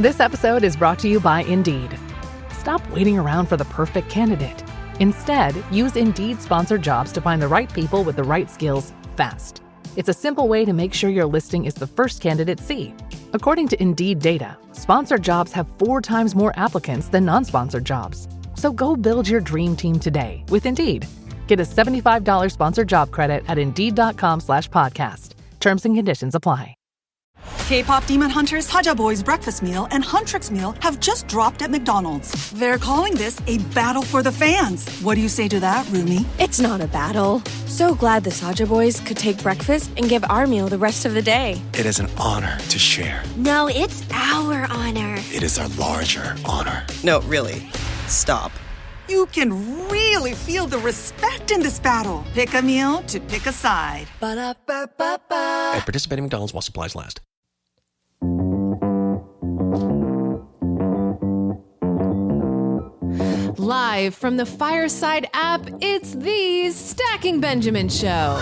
This episode is brought to you by Indeed. Stop waiting around for the perfect candidate. Instead, use Indeed sponsored jobs to find the right people with the right skills fast. It's a simple way to make sure your listing is the first candidates see. According to Indeed data, sponsored jobs have 4 times more applicants than non-sponsored jobs. So go build your dream team today with Indeed. Get a $75 sponsored job credit at Indeed.com/podcast. Terms and conditions apply. K-pop Demon Hunters Haja Boys Breakfast Meal and Huntrix Meal have just dropped at McDonald's. They're calling this a battle for the fans. What do you say to that, Rumi? It's not a battle. So glad the Saja Boys could take breakfast and give our meal the rest of the day. It is an honor to share. No, it's our honor. It is our larger honor. No, really. Stop. You can really feel the respect in this battle. Pick a meal to pick a side. Ba-da-ba-ba-ba. At participating McDonald's while supplies last. Live from the Fireside app, it's the Stacking Benjamin Show.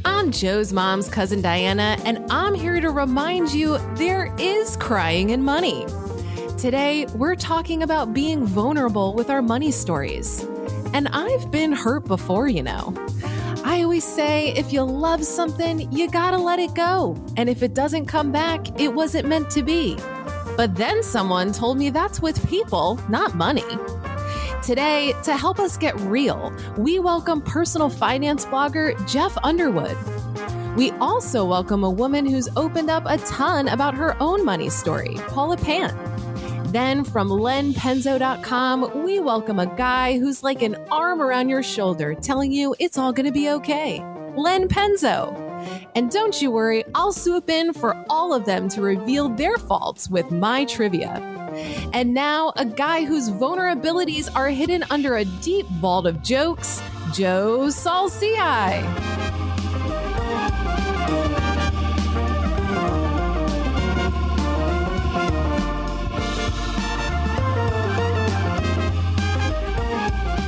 I'm Joe's mom's cousin Diana, and I'm here to remind you there is crying in money. Today, we're talking about being vulnerable with our money stories. And I've been hurt before, you know. I always say, if you love something, you gotta let it go. And if it doesn't come back, it wasn't meant to be. But then someone told me that's with people, not money. Today, to help us get real, we welcome personal finance blogger Jeff Underwood. We also welcome a woman who's opened up a ton about her own money story, Paula Pant. Then from lenpenzo.com, we welcome a guy who's like an arm around your shoulder telling you it's all going to be okay. Len Penzo. And don't you worry, I'll swoop in for all of them to reveal their faults with my trivia. And now, a guy whose vulnerabilities are hidden under a deep vault of jokes, Joe Saul-Sehy.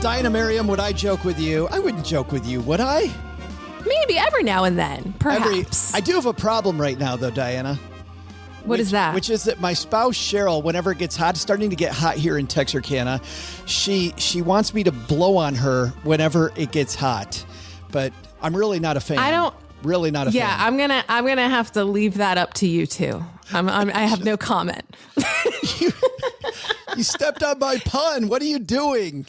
Diana Merriam, would I joke with you? I wouldn't joke with you, would I? Maybe every now and then, perhaps. I do have a problem right now, though, Diana. What is that? Which is that my spouse, Cheryl, whenever it gets hot, it's starting to get hot here in Texarkana, she wants me to blow on her whenever it gets hot. But I'm really not a fan. Really not a fan. Yeah, I'm gonna have to leave that up to you two. I have no comment. You stepped on my pun. What are you doing?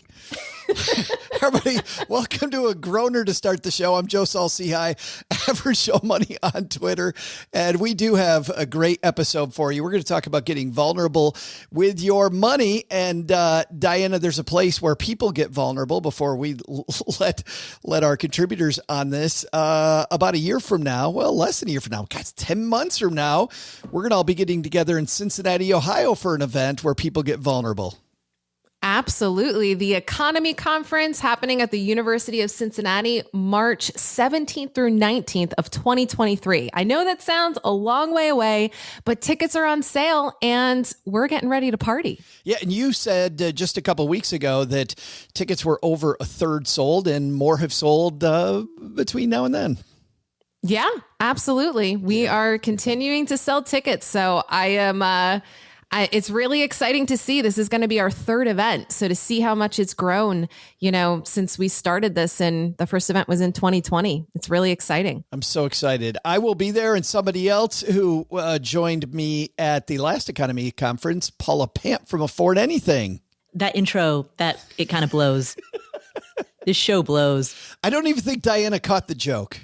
Everybody, welcome to A Groaner to start the show. I'm Joe Saul-Sehy, Average Show Money on Twitter, and we do have a great episode for you. We're going to talk about getting vulnerable with your money, and Diana, there's a place where people get vulnerable before we let our contributors on this. About a year from now, well, less than a year from now, guys, 10 months from now, we're going to all be getting together in Cincinnati, Ohio for an event where people get vulnerable. Absolutely. The Economy Conference happening at the University of Cincinnati, March 17th through 19th of 2023. I know that sounds a long way away, but tickets are on sale and we're getting ready to party. Yeah. And you said just a couple of weeks ago that tickets were over a third sold and more have sold between now and then. Yeah, absolutely. We are continuing to sell tickets. So I am... it's really exciting to see. This is going to be our third event. So to see how much it's grown, since we started this, and the first event was in 2020, it's really exciting. I'm so excited. I will be there, and somebody else who joined me at the last Economy Conference, Paula Pant from Afford Anything. That intro, it kind of blows. This show blows. I don't even think Diana caught the joke.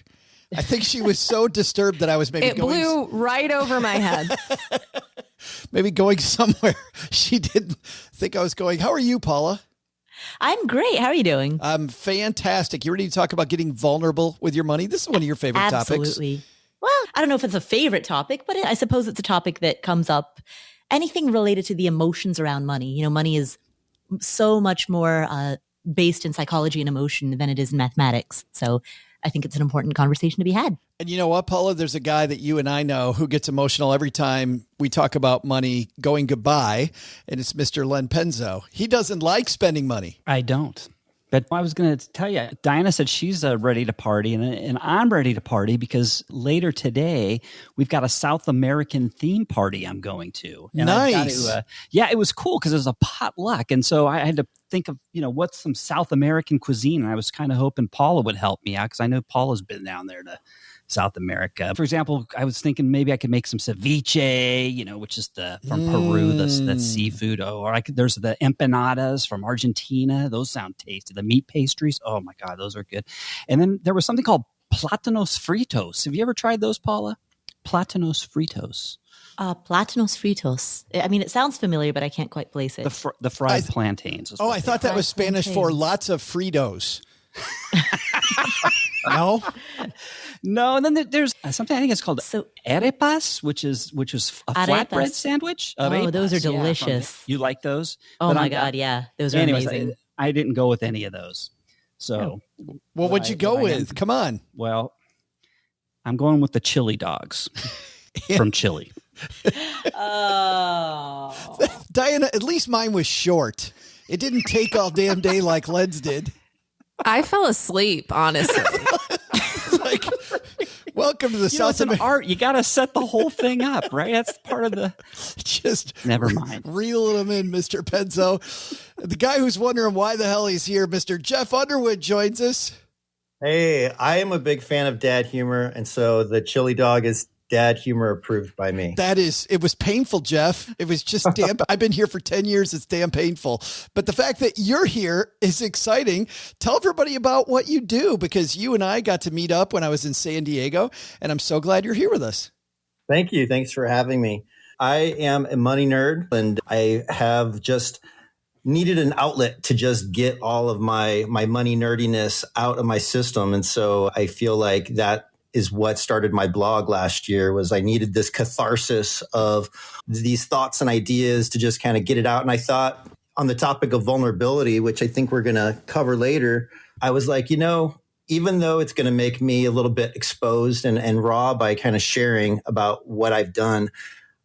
I think she was so disturbed that I was maybe It blew right over my head. Maybe going somewhere she didn't think I was going. How are you, Paula? I'm great. How are you doing? I'm fantastic. You ready to talk about getting vulnerable with your money? This is one of your favorite topics. Absolutely. Well, I don't know if it's a favorite topic, but I suppose it's a topic that comes up. Anything related to the emotions around money. Money is so much more based in psychology and emotion than it is in mathematics. So I think it's an important conversation to be had. And you know what, Paula? There's a guy that you and I know who gets emotional every time we talk about money going goodbye, and it's Mr. Len Penzo. He doesn't like spending money. I don't. But I was going to tell you, Diana said she's ready to party, and I'm ready to party because later today we've got a South American theme party I'm going to. And nice. It was cool because it was a potluck, and so I had to think of what's some South American cuisine, and I was kind of hoping Paula would help me out because I know Paula's been down there to South America. For example, I was thinking maybe I could make some ceviche, which is from Peru, that seafood. There's the empanadas from Argentina. Those sound tasty. The meat pastries. Oh my God, those are good. And then there was something called plátanos fritos. Have you ever tried those, Paula? Plátanos fritos. Plátanos fritos. I mean, it sounds familiar, but I can't quite place it. The fried plantains. I thought that was Spanish for lots of Fritos. No? No, and then there's something I think it's called arepas, which is a flatbread sandwich. Oh, those are delicious. You like those? Oh my God, yeah. Those are amazing. I didn't go with any of those. So, well, what'd you go with? Come on. Well, I'm going with the chili dogs from Chile. Oh. Diana, at least mine was short. It didn't take all damn day like Len's did. I fell asleep, honestly. Like, welcome to the South America. Art. You got to set the whole thing up, right? That's part of the. Just never mind. Reeling him in, Mr. Penzo. The guy who's wondering why the hell he's here, Mr. Jeff Underwood, joins us. Hey, I am a big fan of dad humor, and so the chili dog is dad humor approved by me. It was painful, Jeff. It was just damn. I've been here for 10 years. It's damn painful. But the fact that you're here is exciting. Tell everybody about what you do, because you and I got to meet up when I was in San Diego, and I'm so glad you're here with us. Thank you. Thanks for having me. I am a money nerd, and I have just needed an outlet to just get all of my money nerdiness out of my system. And so I feel like that is what started my blog last year. Was I needed this catharsis of these thoughts and ideas to just kind of get it out. And I thought, on the topic of vulnerability, which I think we're going to cover later, I was like, even though it's going to make me a little bit exposed and raw by kind of sharing about what I've done,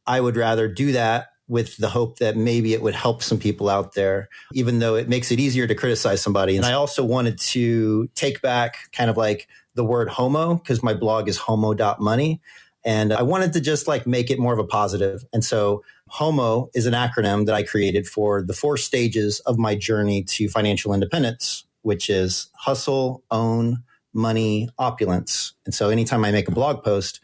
I would rather do that with the hope that maybe it would help some people out there, even though it makes it easier to criticize somebody. And I also wanted to take back kind of like the word homo, because my blog is homo.money. And I wanted to just like make it more of a positive. And so HOMO is an acronym that I created for the 4 stages of my journey to financial independence, which is hustle, own, money, opulence. And so anytime I make a blog post,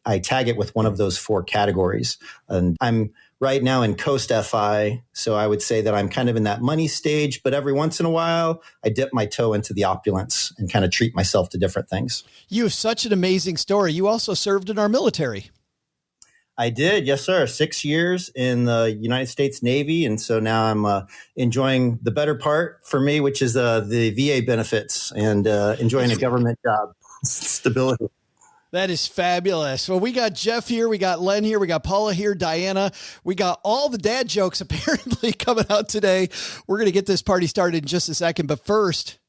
I tag it with one of those 4 categories. And I'm right now in Coast FI. So I would say that I'm kind of in that money stage, but every once in a while I dip my toe into the opulence and kind of treat myself to different things. You have such an amazing story. You also served in our military. I did. Yes, sir. 6 years in the United States Navy. And so now I'm enjoying the better part for me, which is the VA benefits and enjoying a government job stability. That is fabulous. Well, we got Jeff here. We got Len here. We got Paula here, Diana. We got all the dad jokes apparently coming out today. We're going to get this party started in just a second. But first,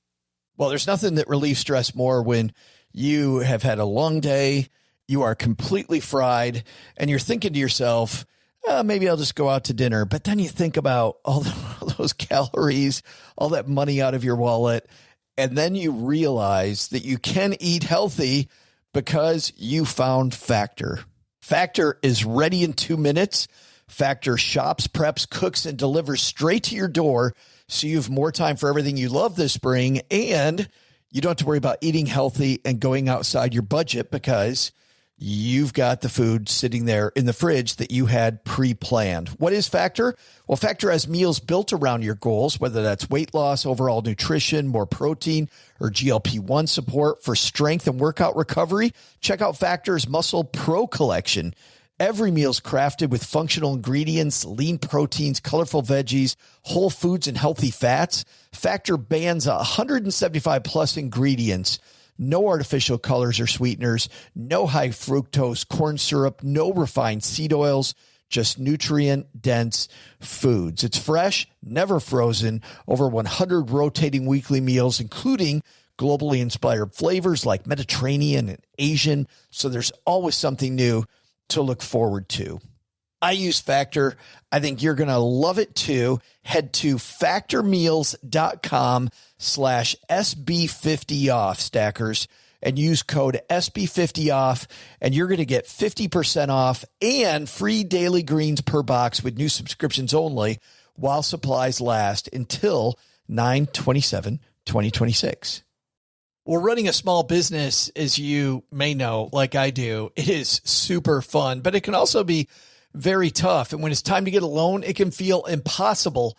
well, there's nothing that relieves stress more when you have had a long day, you are completely fried, and you're thinking to yourself, maybe I'll just go out to dinner. But then you think about all those calories, all that money out of your wallet, and then you realize that you can eat healthy because you found Factor. Factor is ready in 2 minutes. Factor shops, preps, cooks, and delivers straight to your door, so you have more time for everything you love this spring, and you don't have to worry about eating healthy and going outside your budget because you've got the food sitting there in the fridge that you had pre-planned. What is Factor? Well, Factor has meals built around your goals, whether that's weight loss, overall nutrition, more protein, or GLP-1 support for strength and workout recovery. Check out Factor's Muscle Pro collection. Every meal's crafted with functional ingredients, lean proteins, colorful veggies, whole foods, and healthy fats. Factor bans 175 plus ingredients. No artificial colors or sweeteners, no high fructose corn syrup, no refined seed oils, just nutrient-dense foods. It's fresh, never frozen, over 100 rotating weekly meals, including globally inspired flavors like Mediterranean and Asian, so there's always something new to look forward to. I use Factor. I think you're going to love it too. Head to factormeals.com/SB50off, stackers, and use code SB50off, and you're going to get 50% off and free daily greens per box with new subscriptions only while supplies last until 9/27/2026. Well, running a small business, as you may know, like I do, it is super fun, but it can also be very tough. And when it's time to get a loan, it can feel impossible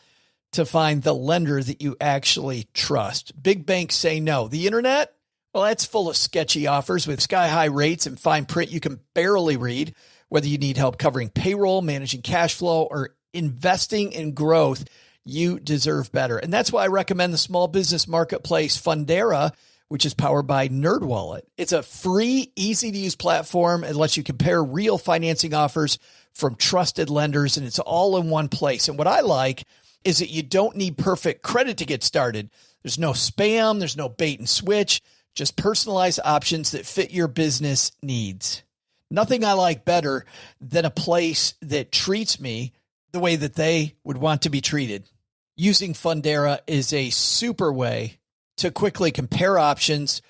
to find the lender that you actually trust. Big banks say no. The internet, well, that's full of sketchy offers with sky-high rates and fine print you can barely read. Whether you need help covering payroll, managing cash flow, or investing in growth, you deserve better. And that's why I recommend the small business marketplace Fundera, which is powered by NerdWallet. It's a free, easy-to-use platform. It lets you compare real financing offers from trusted lenders, and it's all in one place. And what I like is that you don't need perfect credit to get started. There's no spam. There's no bait and switch. Just personalized options that fit your business needs. Nothing I like better than a place that treats me the way that they would want to be treated. Using Fundera is a super way to quickly compare options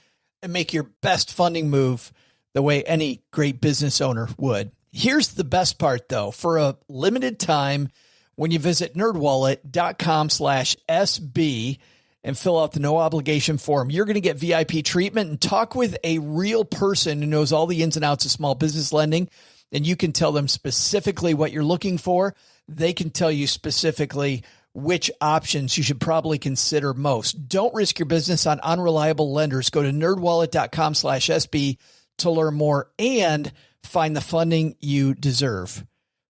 and make your best funding move the way any great business owner would. Here's the best part, though. For a limited time, when you visit nerdwallet.com/SB and fill out the no obligation form, you're going to get VIP treatment and talk with a real person who knows all the ins and outs of small business lending. And you can tell them specifically what you're looking for. They can tell you specifically which options you should probably consider most. Don't risk your business on unreliable lenders. Go to nerdwallet.com/SB to learn more and find the funding you deserve.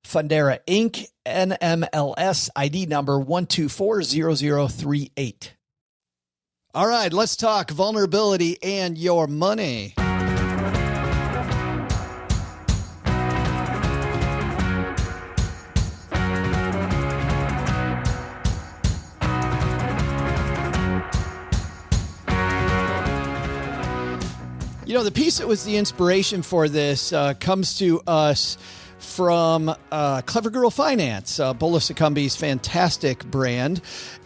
Fundera Inc., NMLS ID number 1240038. All right, let's talk vulnerability and your money. You know, the piece that was the inspiration for this comes to us from Clever Girl Finance, Bola Succumbi's fantastic brand.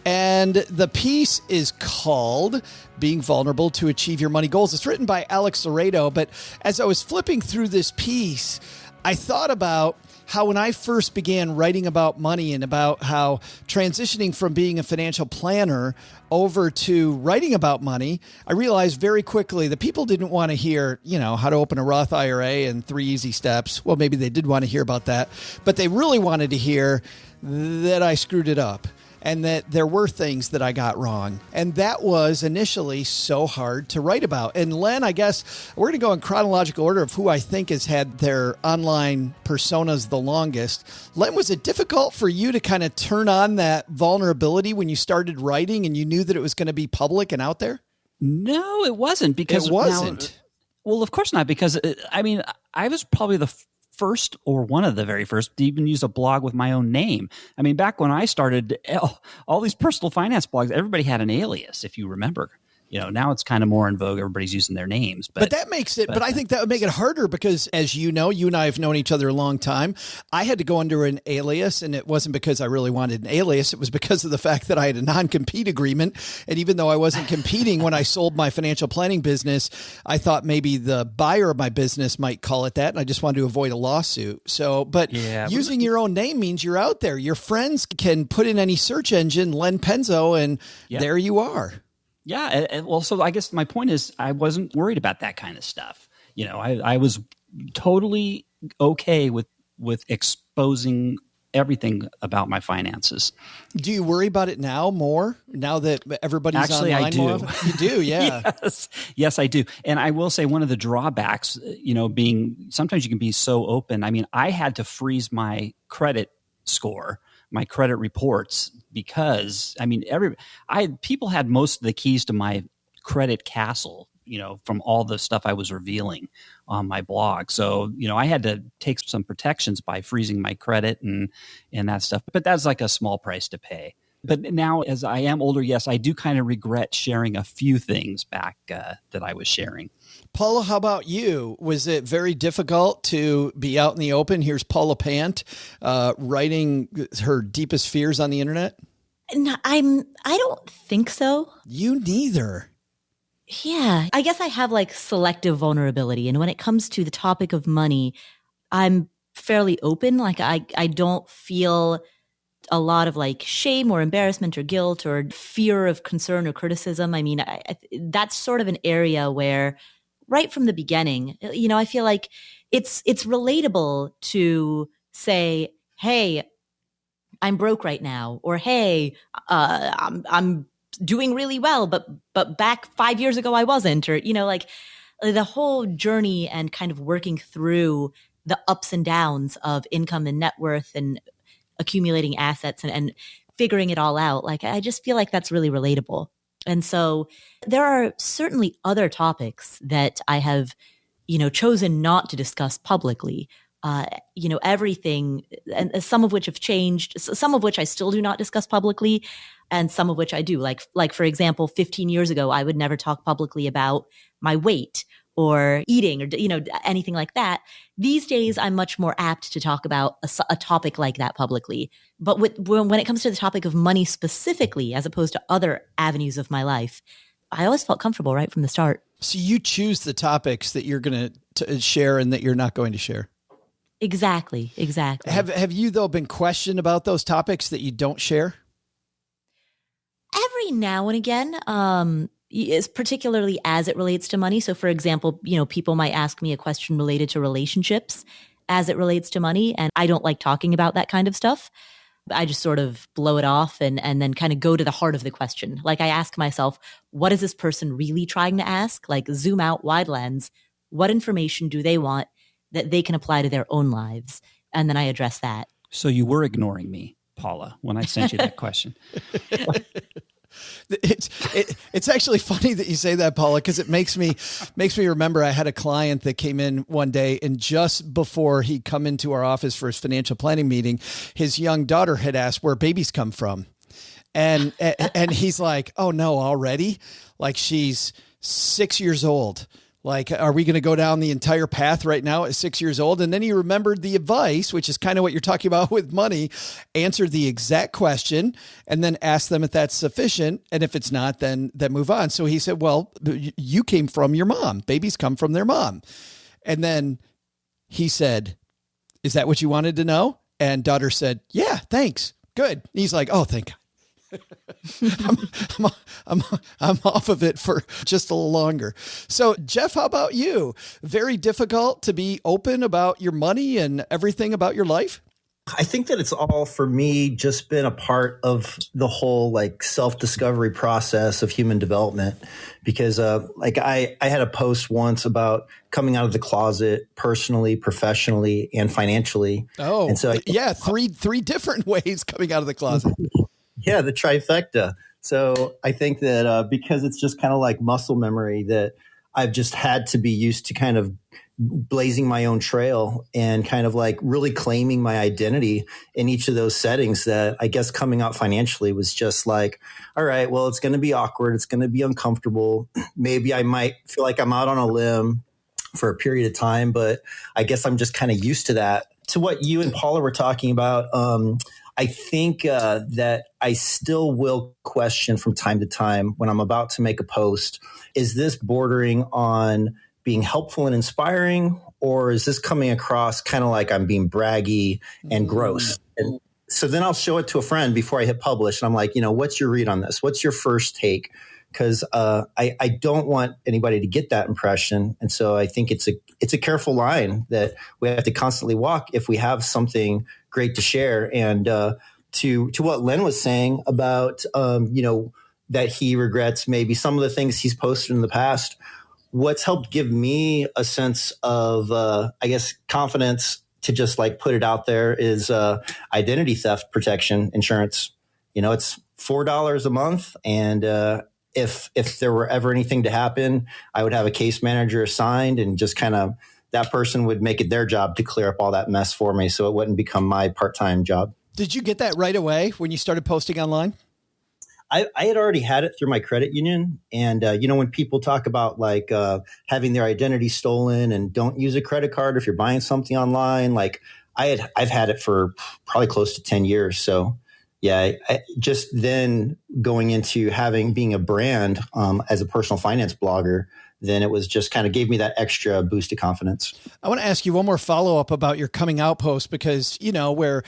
And the piece is called Being Vulnerable to Achieve Your Money Goals. It's written by Alex Laredo. But as I was flipping through this piece, I thought about how when I first began writing about money and about how transitioning from being a financial planner over to writing about money, I realized very quickly that people didn't want to hear, you know, how to open a Roth IRA and 3 easy steps. Well, maybe they did want to hear about that, but they really wanted to hear that I screwed it up and that there were things that I got wrong. And that was initially so hard to write about. And Len, I guess we're going to go in chronological order of who I think has had their online personas the longest. Len, was it difficult for you to kind of turn on that vulnerability when you started writing and you knew that it was going to be public and out there? No, it wasn't. Because it wasn't. Well, of course not. Because I was probably the first or one of the very first to even use a blog with my own name. I mean, back when I started all these personal finance blogs, everybody had an alias, if you remember. You know, now it's kind of more in vogue. Everybody's using their names. But that makes it, but I think that would make it harder because, as you know, you and I have known each other a long time. I had to go under an alias, and it wasn't because I really wanted an alias. It was because of the fact that I had a non-compete agreement. And even though I wasn't competing when I sold my financial planning business, I thought maybe the buyer of my business might call it that. And I just wanted to avoid a lawsuit. So, but using your own name means you're out there. Your friends can put in any search engine, Len Penzo, and there you are. Yeah. Well, so I guess my point is I wasn't worried about that kind of stuff. You know, I was totally okay with exposing everything about my finances. Do you worry about it now more, now that everybody's actually online? I do. More? You do, yeah. Yes, I do. And I will say one of the drawbacks, you know, being sometimes you can be so open. I mean, I had to freeze my credit score, my credit reports, because I mean, people had most of the keys to my credit castle, you know, from all the stuff I was revealing on my blog. So, you know, I had to take some protections by freezing my credit and that stuff. But that's like a small price to pay. But now, as I am older, yes, I do kind of regret sharing a few things back that I was sharing. Paula, how about you? Was it very difficult to be out in the open? Here's Paula Pant writing her deepest fears on the internet. No, I don't think so. You neither. Yeah, I guess I have like selective vulnerability. And when it comes to the topic of money, I'm fairly open. Like I don't feel a lot of like shame or embarrassment or guilt or fear of concern or criticism. I mean, that's sort of an area where right from the beginning, I feel like it's relatable to say, hey, I'm broke right now, or hey, I'm doing really well, but back 5 years ago I wasn't, or like the whole journey and kind of working through the ups and downs of income and net worth and accumulating assets and figuring it all out. Like, I just feel like that's really relatable. And so there are certainly other topics that I have, chosen not to discuss publicly. Everything, and some of which have changed, some of which I still do not discuss publicly, and some of which I do. Like for example, 15 years ago, I would never talk publicly about my weight or eating or, anything like that. These days, I'm much more apt to talk about a topic like that publicly. But when it comes to the topic of money specifically, as opposed to other avenues of my life, I always felt comfortable right from the start. So you choose the topics that you're going to share and that you're not going to share. Exactly. Have you, though, been questioned about those topics that you don't share? Every now and again, is particularly as it relates to money. So for example, people might ask me a question related to relationships as it relates to money. And I don't like talking about that kind of stuff. I just sort of blow it off and then kind of go to the heart of the question. Like I ask myself, what is this person really trying to ask? Like zoom out, wide lens. What information do they want that they can apply to their own lives? And then I address that. So you were ignoring me, Paula, when I sent you that question. It's actually funny that you say that, Paula, because it makes me remember I had a client that came in one day, and just before he'd come into our office for his financial planning meeting, his young daughter had asked where babies come from. And he's like, oh no, already? Like she's 6 years old. Like, are we going to go down the entire path right now at 6 years old? And then he remembered the advice, which is kind of what you're talking about with money, answered the exact question, and then asked them if that's sufficient. And if it's not, then move on. So he said, well, you came from your mom. Babies come from their mom. And then he said, is that what you wanted to know? And daughter said, yeah, thanks. Good. And he's like, oh, thank God. I'm off of it for just a little longer. So Jeff, how about you? Very difficult to be open about your money and everything about your life? I think that it's all, for me, just been a part of the whole like self-discovery process of human development. Because I had a post once about coming out of the closet personally, professionally, and financially. Oh, and so three different ways coming out of the closet. Yeah, the trifecta. So I think that because it's just kind of like muscle memory, that I've just had to be used to kind of blazing my own trail and kind of like really claiming my identity in each of those settings, that I guess coming out financially was just like, all right, well, it's going to be awkward. It's going to be uncomfortable. Maybe I might feel like I'm out on a limb for a period of time, but I guess I'm just kind of used to that. To what you and Paula were talking about, I think that I still will question from time to time when I'm about to make a post, is this bordering on being helpful and inspiring, or is this coming across kind of like I'm being braggy and gross? And so then I'll show it to a friend before I hit publish. And I'm like, what's your read on this? What's your first take? Because I don't want anybody to get that impression. And so I think it's a careful line that we have to constantly walk if we have something great to share. And to what Len was saying about, that he regrets maybe some of the things he's posted in the past, what's helped give me a sense of, confidence to just like put it out there is identity theft protection insurance. It's $4 a month. And if there were ever anything to happen, I would have a case manager assigned, and just kind of that person would make it their job to clear up all that mess for me, so it wouldn't become my part-time job. Did you get that right away when you started posting online? I had already had it through my credit union. And, when people talk about like having their identity stolen and don't use a credit card if you're buying something online, like I've had it for probably close to 10 years. So yeah, I just then going into being a brand as a personal finance blogger, then it was just kind of gave me that extra boost of confidence. I want to ask you one more follow-up about your coming out post, because, where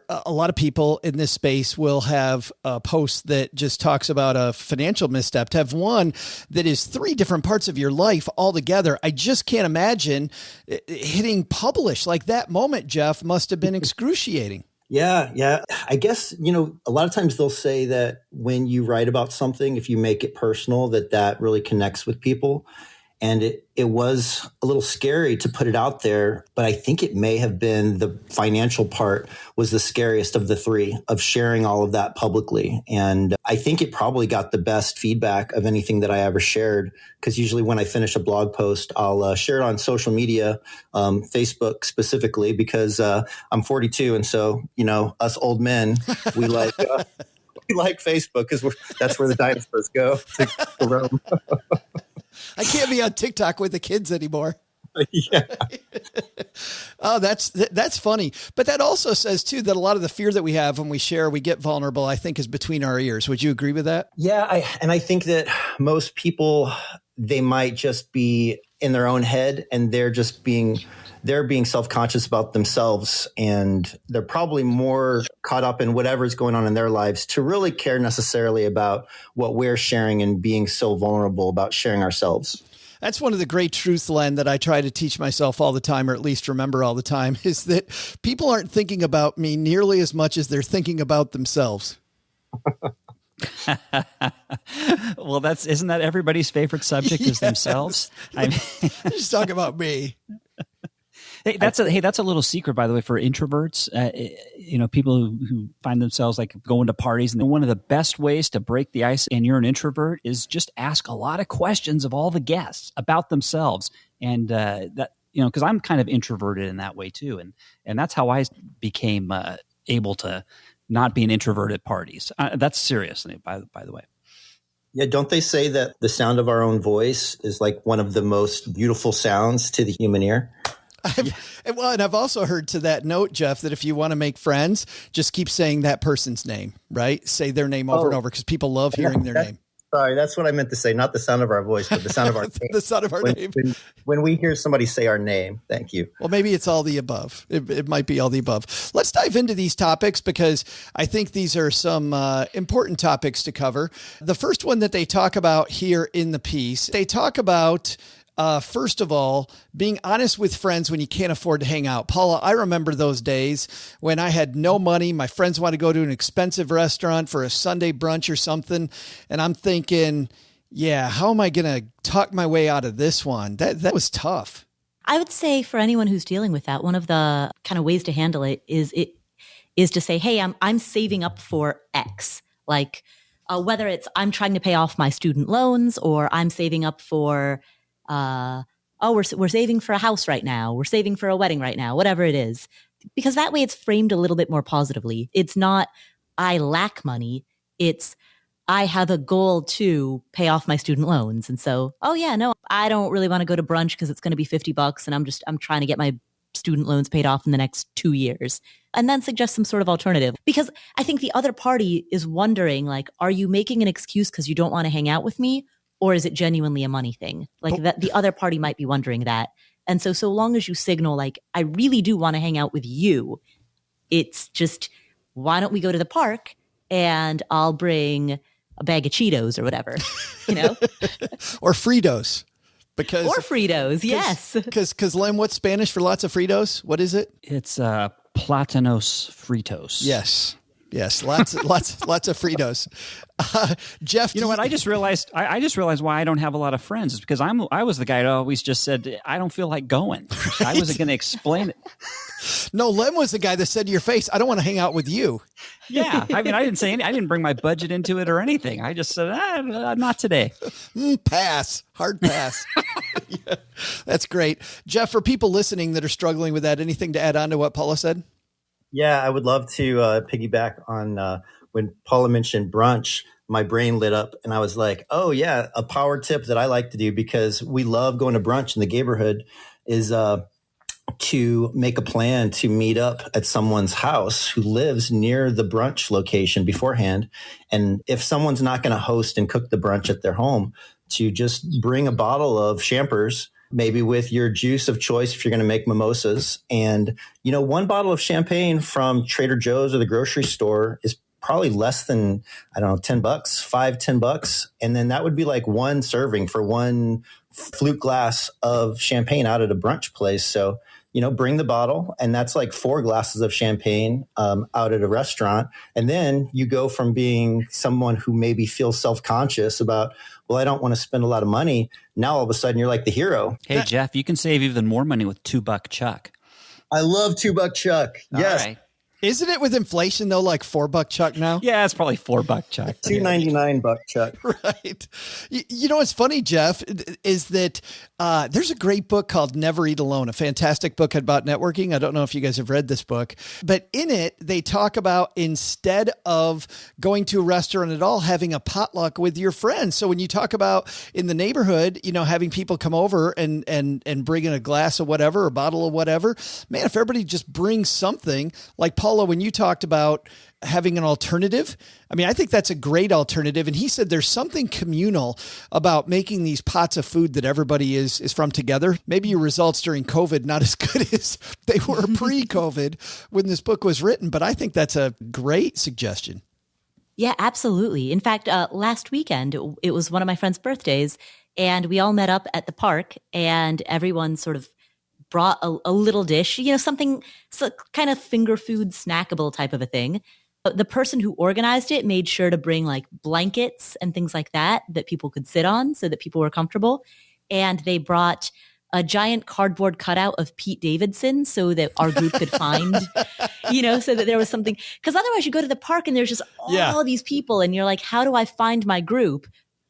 a lot of people in this space will have a post that just talks about a financial misstep. To have one that is 3 different parts of your life all together, I just can't imagine hitting publish. Like that moment, Jeff, must have been excruciating. Yeah. I guess, a lot of times they'll say that when you write about something, if you make it personal, that really connects with people. And it was a little scary to put it out there, but I think it may have been the financial part was the scariest of the 3 of sharing all of that publicly. And I think it probably got the best feedback of anything that I ever shared, because usually when I finish a blog post, I'll share it on social media, Facebook specifically, because I'm 42. And so, us old men, we like Facebook because that's where the dinosaurs go to roam. I can't be on TikTok with the kids anymore. Yeah. Oh, that's funny. But that also says too, that a lot of the fear that we have when we share, we get vulnerable, I think is between our ears. Would you agree with that? Yeah. I think that most people, they might just be in their own head and they're being self-conscious about themselves, and they're probably more caught up in whatever's going on in their lives to really care necessarily about what we're sharing and being so vulnerable about sharing ourselves. That's one of the great truths, Len, that I try to teach myself all the time, or at least remember all the time, is that people aren't thinking about me nearly as much as they're thinking about themselves. Well, isn't that everybody's favorite subject is themselves? I mean, just talk about me. Hey, that's a little secret, by the way, for introverts. People who find themselves like going to parties, and one of the best ways to break the ice, and you're an introvert, is just ask a lot of questions of all the guests about themselves, and because I'm kind of introverted in that way too, and that's how I became able to not be an introvert at parties. That's serious, by the way. Yeah, don't they say that the sound of our own voice is like one of the most beautiful sounds to the human ear? And I've also heard to that note, Jeff, that if you want to make friends, just keep saying that person's name, right? Say their name over and over, because people love hearing their name. Sorry, that's what I meant to say. Not the sound of our voice, but the sound of our name. The sound of our name. When we hear somebody say our name, thank you. Well, maybe it's all the above. It might be all the above. Let's dive into these topics, because I think these are some important topics to cover. The first one that they talk about here in the piece, they talk about first of all, being honest with friends when you can't afford to hang out. Paula, I remember those days when I had no money. My friends wanted to go to an expensive restaurant for a Sunday brunch or something. And I'm thinking, yeah, how am I going to talk my way out of this one? That was tough. I would say for anyone who's dealing with that, one of the kind of ways to handle it is to say, hey, I'm saving up for X. Like whether it's I'm trying to pay off my student loans, or I'm saving up for we're saving for a house right now. We're saving for a wedding right now, whatever it is, because that way it's framed a little bit more positively. It's not, I lack money. It's, I have a goal to pay off my student loans. And so, I don't really want to go to brunch because it's going to be $50 and I'm trying to get my student loans paid off in the next 2 years. And then suggest some sort of alternative, because I think the other party is wondering, like, are you making an excuse because you don't want to hang out with me? Or is it genuinely a money thing? Like that, the other party might be wondering that. And so long as you signal, like, I really do want to hang out with you, it's just, why don't we go to the park and I'll bring a bag of Cheetos or whatever, Or Fritos. Or Fritos, yes. Because Len, what's Spanish for lots of Fritos? What is it? It's Platanos Fritos. Yes. Yes, lots of Fritos. Jeff, you know what? I just realized why I don't have a lot of friends. It's because I was the guy that always just said I don't feel like going. Right? I wasn't going to explain it. No, Len was the guy that said to your face, "I don't want to hang out with you." Yeah, I mean, I didn't say anything. I didn't bring my budget into it or anything. I just said, not today. Pass. Hard pass. Yeah, that's great, Jeff. For people listening that are struggling with that, anything to add on to what Paula said? Yeah, I would love to piggyback on when Paula mentioned brunch. my brain lit up and I was like, oh yeah, a power tip that I like to do because we love going to brunch in the neighborhood is to make a plan to meet up at someone's house who lives near the brunch location beforehand. And if someone's not going to host and cook the brunch at their home, to just bring a bottle of champers, maybe with your juice of choice if you're going to make mimosas. And, one bottle of champagne from Trader Joe's or the grocery store is probably less than, I don't know, $10, $5-10. And then that would be like one serving for one flute glass of champagne out at a brunch place. So, bring the bottle, and that's like 4 glasses of champagne out at a restaurant. And then you go from being someone who maybe feels self-conscious about, well, I don't want to spend a lot of money. Now all of a sudden you're like the hero. Hey, Jeff, you can save even more money with $2 Chuck. I love $2 Chuck. Yes. All right. Isn't it with inflation though, like $4 Chuck now? Yeah, it's probably $4 Chuck. $2.99 Chuck. Right. You know what's funny, Jeff, is that there's a great book called Never Eat Alone, a fantastic book about networking. I don't know if you guys have read this book, but in it, they talk about instead of going to a restaurant at all, having a potluck with your friends. So when you talk about in the neighborhood, having people come over and bring in a glass of whatever, a bottle of whatever, man, if everybody just brings something, like Paula, when you talked about having an alternative, I mean, I think that's a great alternative. And he said there's something communal about making these pots of food that everybody is from together. Maybe your results during COVID, not as good as they were pre-COVID when this book was written, but I think that's a great suggestion. Yeah, absolutely. In fact, last weekend, it was one of my friend's birthdays, and we all met up at the park, and everyone sort of brought a little dish, something kind of finger food snackable type of a thing. The person who organized it made sure to bring like blankets and things like that people could sit on so that people were comfortable. And they brought a giant cardboard cutout of Pete Davidson so that our group could find, so that there was something. Because otherwise you go to the park and there's just all these people and you're like, how do I find my group?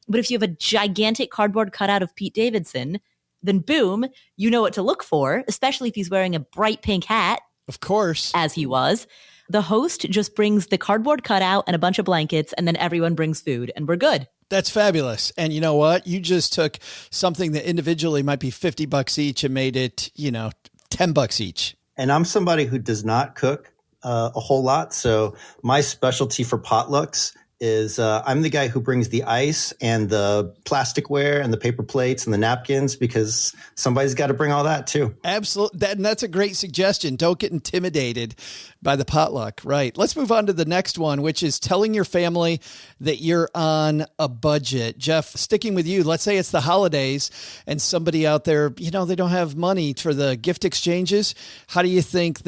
But if you have a gigantic cardboard cutout of Pete Davidson, then boom, you know what to look for, especially if he's wearing a bright pink hat. Of course. As he was. The host just brings the cardboard cutout and a bunch of blankets, and then everyone brings food, and we're good. That's fabulous. And you know what? You just took something that individually might be $50 each and made it, $10 each. And I'm somebody who does not cook a whole lot. So my specialty for potlucks is I'm the guy who brings the ice and the plasticware and the paper plates and the napkins because somebody's got to bring all that too. Absolutely. And that's a great suggestion. Don't get intimidated by the potluck. Right. Let's move on to the next one, which is telling your family that you're on a budget. Jeff, sticking with you, let's say it's the holidays and somebody out there, they don't have money for the gift exchanges. How do you think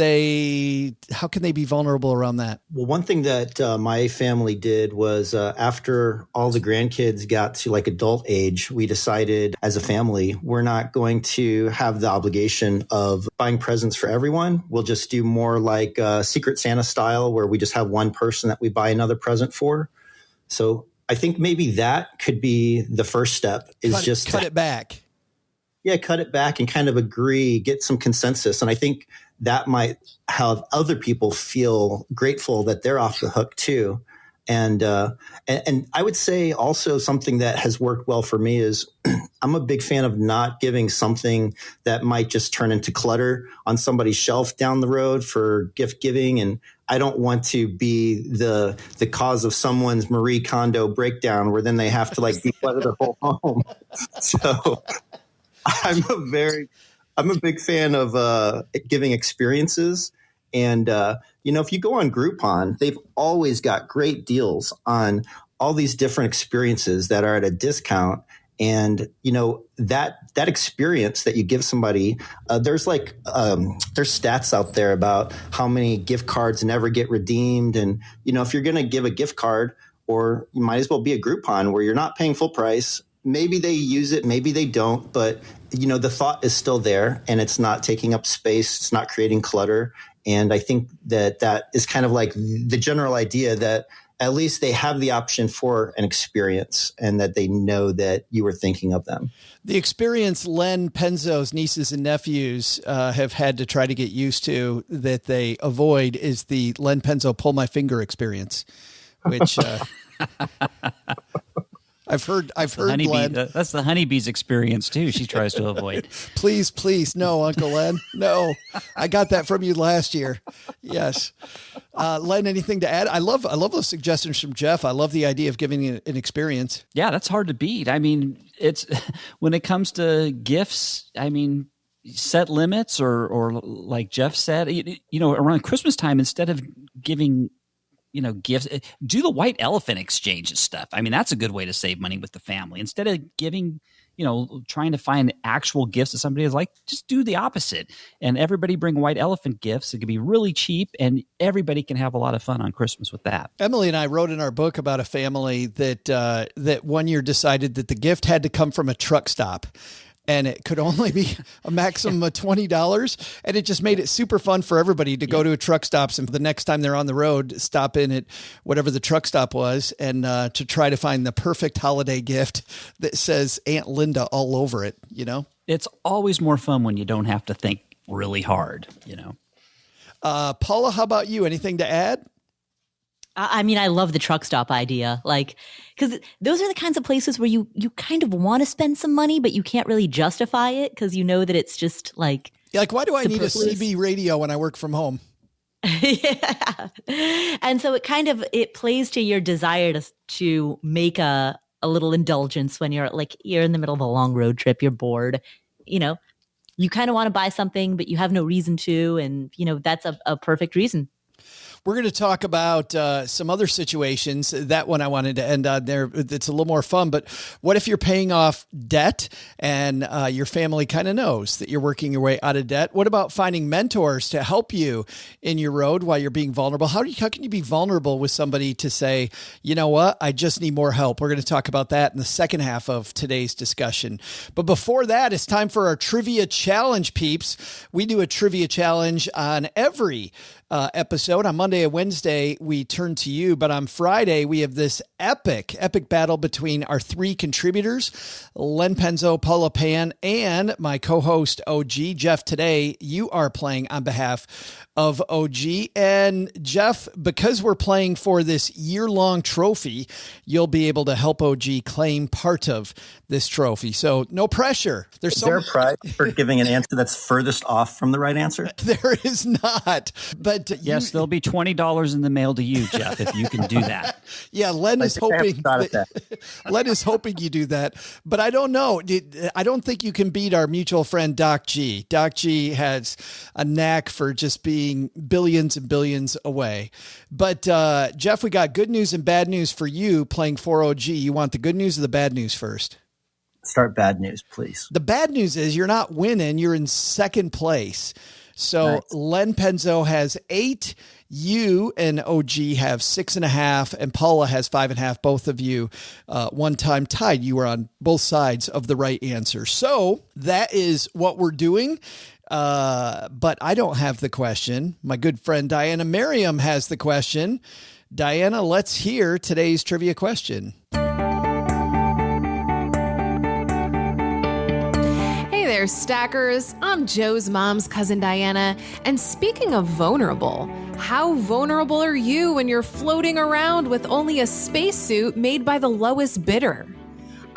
how can they be vulnerable around that? Well, one thing that my family did was after all the grandkids got to like adult age, we decided as a family, we're not going to have the obligation of buying presents for everyone. We'll just do more like Secret Santa style, where we just have one person that we buy another present for. So I think maybe that could be the first step is cut it back. Yeah, cut it back and kind of agree, get some consensus. And I think that might have other people feel grateful that they're off the hook too. And I would say also something that has worked well for me is I'm a big fan of not giving something that might just turn into clutter on somebody's shelf down the road for gift giving. And I don't want to be the cause of someone's Marie Kondo breakdown where then they have to like declutter their whole home. So I'm a big fan of giving experiences. And, if you go on Groupon, they've always got great deals on all these different experiences that are at a discount. And, that experience that you give somebody, there's stats out there about how many gift cards never get redeemed. And, if you're going to give a gift card, or you might as well be a Groupon where you're not paying full price. Maybe they use it, maybe they don't, but the thought is still there and it's not taking up space. It's not creating clutter. And I think that is kind of like the general idea that at least they have the option for an experience and that they know that you were thinking of them. The experience Len Penzo's nieces and nephews have had to try to get used to that they avoid is the Len Penzo pull my finger experience. which I've heard Len. That's the honeybee's experience too. She tries to avoid. Please, no, Uncle Len, no. I got that from you last year. Yes, Len. Anything to add? I love those suggestions from Jeff. I love the idea of giving an experience. Yeah, that's hard to beat. I mean, it's when it comes to gifts. I mean, set limits, or like Jeff said, around Christmas time, instead of giving gifts, do the white elephant exchanges stuff. I mean, that's a good way to save money with the family. Instead of giving, trying to find actual gifts that somebody is like, just do the opposite. And everybody bring white elephant gifts. It can be really cheap and everybody can have a lot of fun on Christmas with that. Emily and I wrote in our book about a family that one year decided that the gift had to come from a truck stop. And it could only be a maximum of $20. And it just made it super fun for everybody to go to a truck stops. And the next time they're on the road, stop in at whatever the truck stop was and to try to find the perfect holiday gift that says Aunt Linda all over it, It's always more fun when you don't have to think really hard, Paula, how about you? Anything to add? I mean, I love the truck stop idea, because those are the kinds of places where you kind of want to spend some money, but you can't really justify it because you know that it's just why do I need a CB radio when I work from home? Yeah. And so it plays to your desire to make a little indulgence when you're in the middle of a long road trip, you're bored, you kind of want to buy something, but you have no reason to. And, that's a perfect reason. We're going to talk about some other situations. That one I wanted to end on there. It's a little more fun, but what if you're paying off debt and your family kind of knows that you're working your way out of debt? What about finding mentors to help you in your road while you're being vulnerable? How can you be vulnerable with somebody to say, you know what, I just need more help? We're going to talk about that in the second half of today's discussion. But before that, it's time for our trivia challenge, peeps. We do a trivia challenge on every episode. On Monday and Wednesday, we turn to you, but on Friday, we have this epic battle between our three contributors, Len Penzo, Paula Pant, and my co-host, OG. Jeff, today, you are playing on behalf of OG. And Jeff, because we're playing for this year-long trophy, you'll be able to help OG claim part of this trophy. So no pressure. Is there a prize for giving an answer that's furthest off from the right answer? There is not. But yes, there'll be $20 in the mail to you, Jeff, if you can do that. Yeah, Len is hoping. Len is hoping you do that. But I don't know. I don't think you can beat our mutual friend Doc G. Doc G has a knack for just being billions and billions away. But Jeff, we got good news and bad news for you playing for OG. You want the good news or the bad news first? Start bad news, please. The bad news is you're not winning. You're in second place. So nice. Len Penzo has 8. You and OG have 6.5, and Paula has 5.5. Both of you one time tied. You were on both sides of the right answer. So that is what we're doing. But I don't have the question. My good friend Diana Merriam has the question. Diana, let's hear today's trivia question. Hey there, stackers. I'm Joe's mom's cousin Diana. And speaking of vulnerable, how vulnerable are you when you're floating around with only a spacesuit made by the lowest bidder?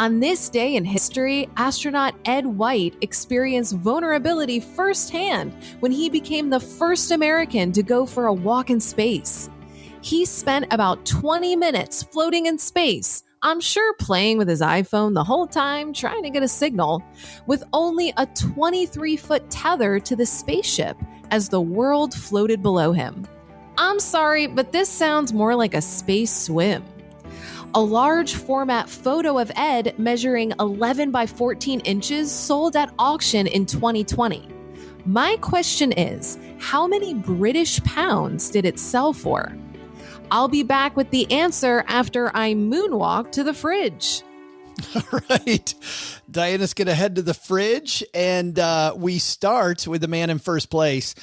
On this day in history, astronaut Ed White experienced vulnerability firsthand when he became the first American to go for a walk in space. He spent about 20 minutes floating in space, I'm sure playing with his iPhone the whole time, trying to get a signal, with only a 23-foot tether to the spaceship as the world floated below him. I'm sorry, but this sounds more like a space swim. A large format photo of Ed measuring 11 by 14 inches sold at auction in 2020. My question is, how many British pounds did it sell for? I'll be back with the answer after I moonwalk to the fridge. All right. Diana's going to head to the fridge, and we start with the man in first place,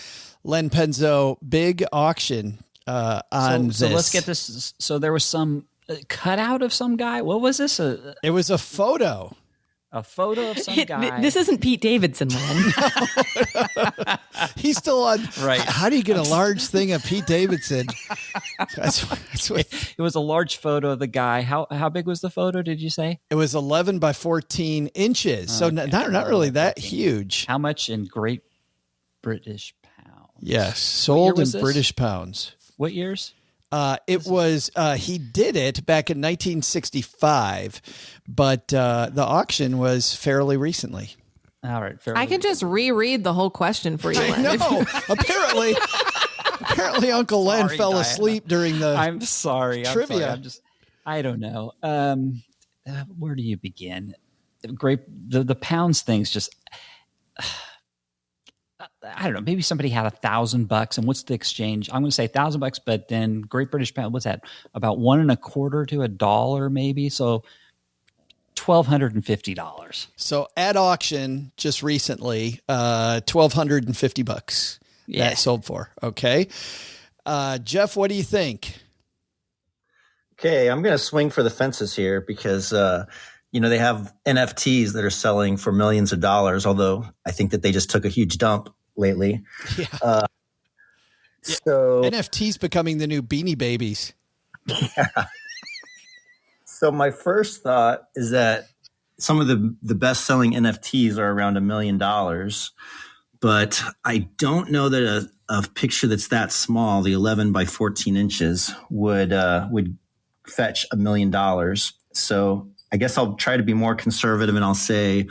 Len Penzo, big auction on this. So let's get this. So there was some cutout of some guy. What was this? It was a photo. A photo of some guy. This isn't Pete Davidson, Len. He's still on. Right. How do you get a large thing of Pete Davidson? That's what, it was a large photo of the guy. How big was the photo, did you say? it was 11 by 14 inches. So not really that huge. How much in Great British pounds? Yes. Sold in this? British pounds. What years? He did it back in 1965, but the auction was fairly recently. All right. I can just reread the whole question for you, Len. No, apparently Uncle Len fell Diana. asleep during the I'm sorry. trivia. I don't know. Where do you begin? The pounds thing's just, I don't know. Maybe somebody had $1,000 and what's the exchange? I'm going to say $1,000, but then Great British pound, what's that? About $1.25 to $1 maybe. So $1,250. So at auction just recently, $1,250. Yeah. That sold for. Okay. Jeff, what do you think? Okay, I'm going to swing for the fences here because, they have NFTs that are selling for millions of dollars, although I think that they just took a huge dump lately. Yeah. So NFTs becoming the new Beanie Babies. Yeah. So my first thought is that some of the best-selling NFTs are around $1 million, but I don't know that a picture that's that small, the 11 by 14 inches, would fetch $1 million. So I guess I'll try to be more conservative and I'll say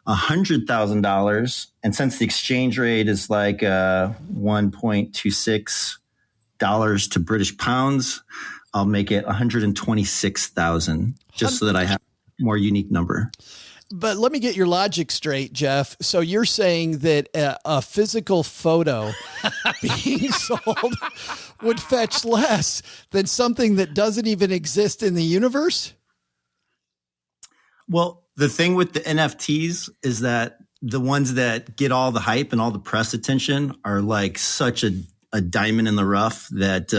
$100,000. And since the exchange rate is like $1.26 to British pounds, I'll make it 126,000 just so that I have a more unique number. But let me get your logic straight, Jeff. So you're saying that a physical photo being sold would fetch less than something that doesn't even exist in the universe? Well, the thing with the NFTs is that the ones that get all the hype and all the press attention are like such a diamond in the rough that,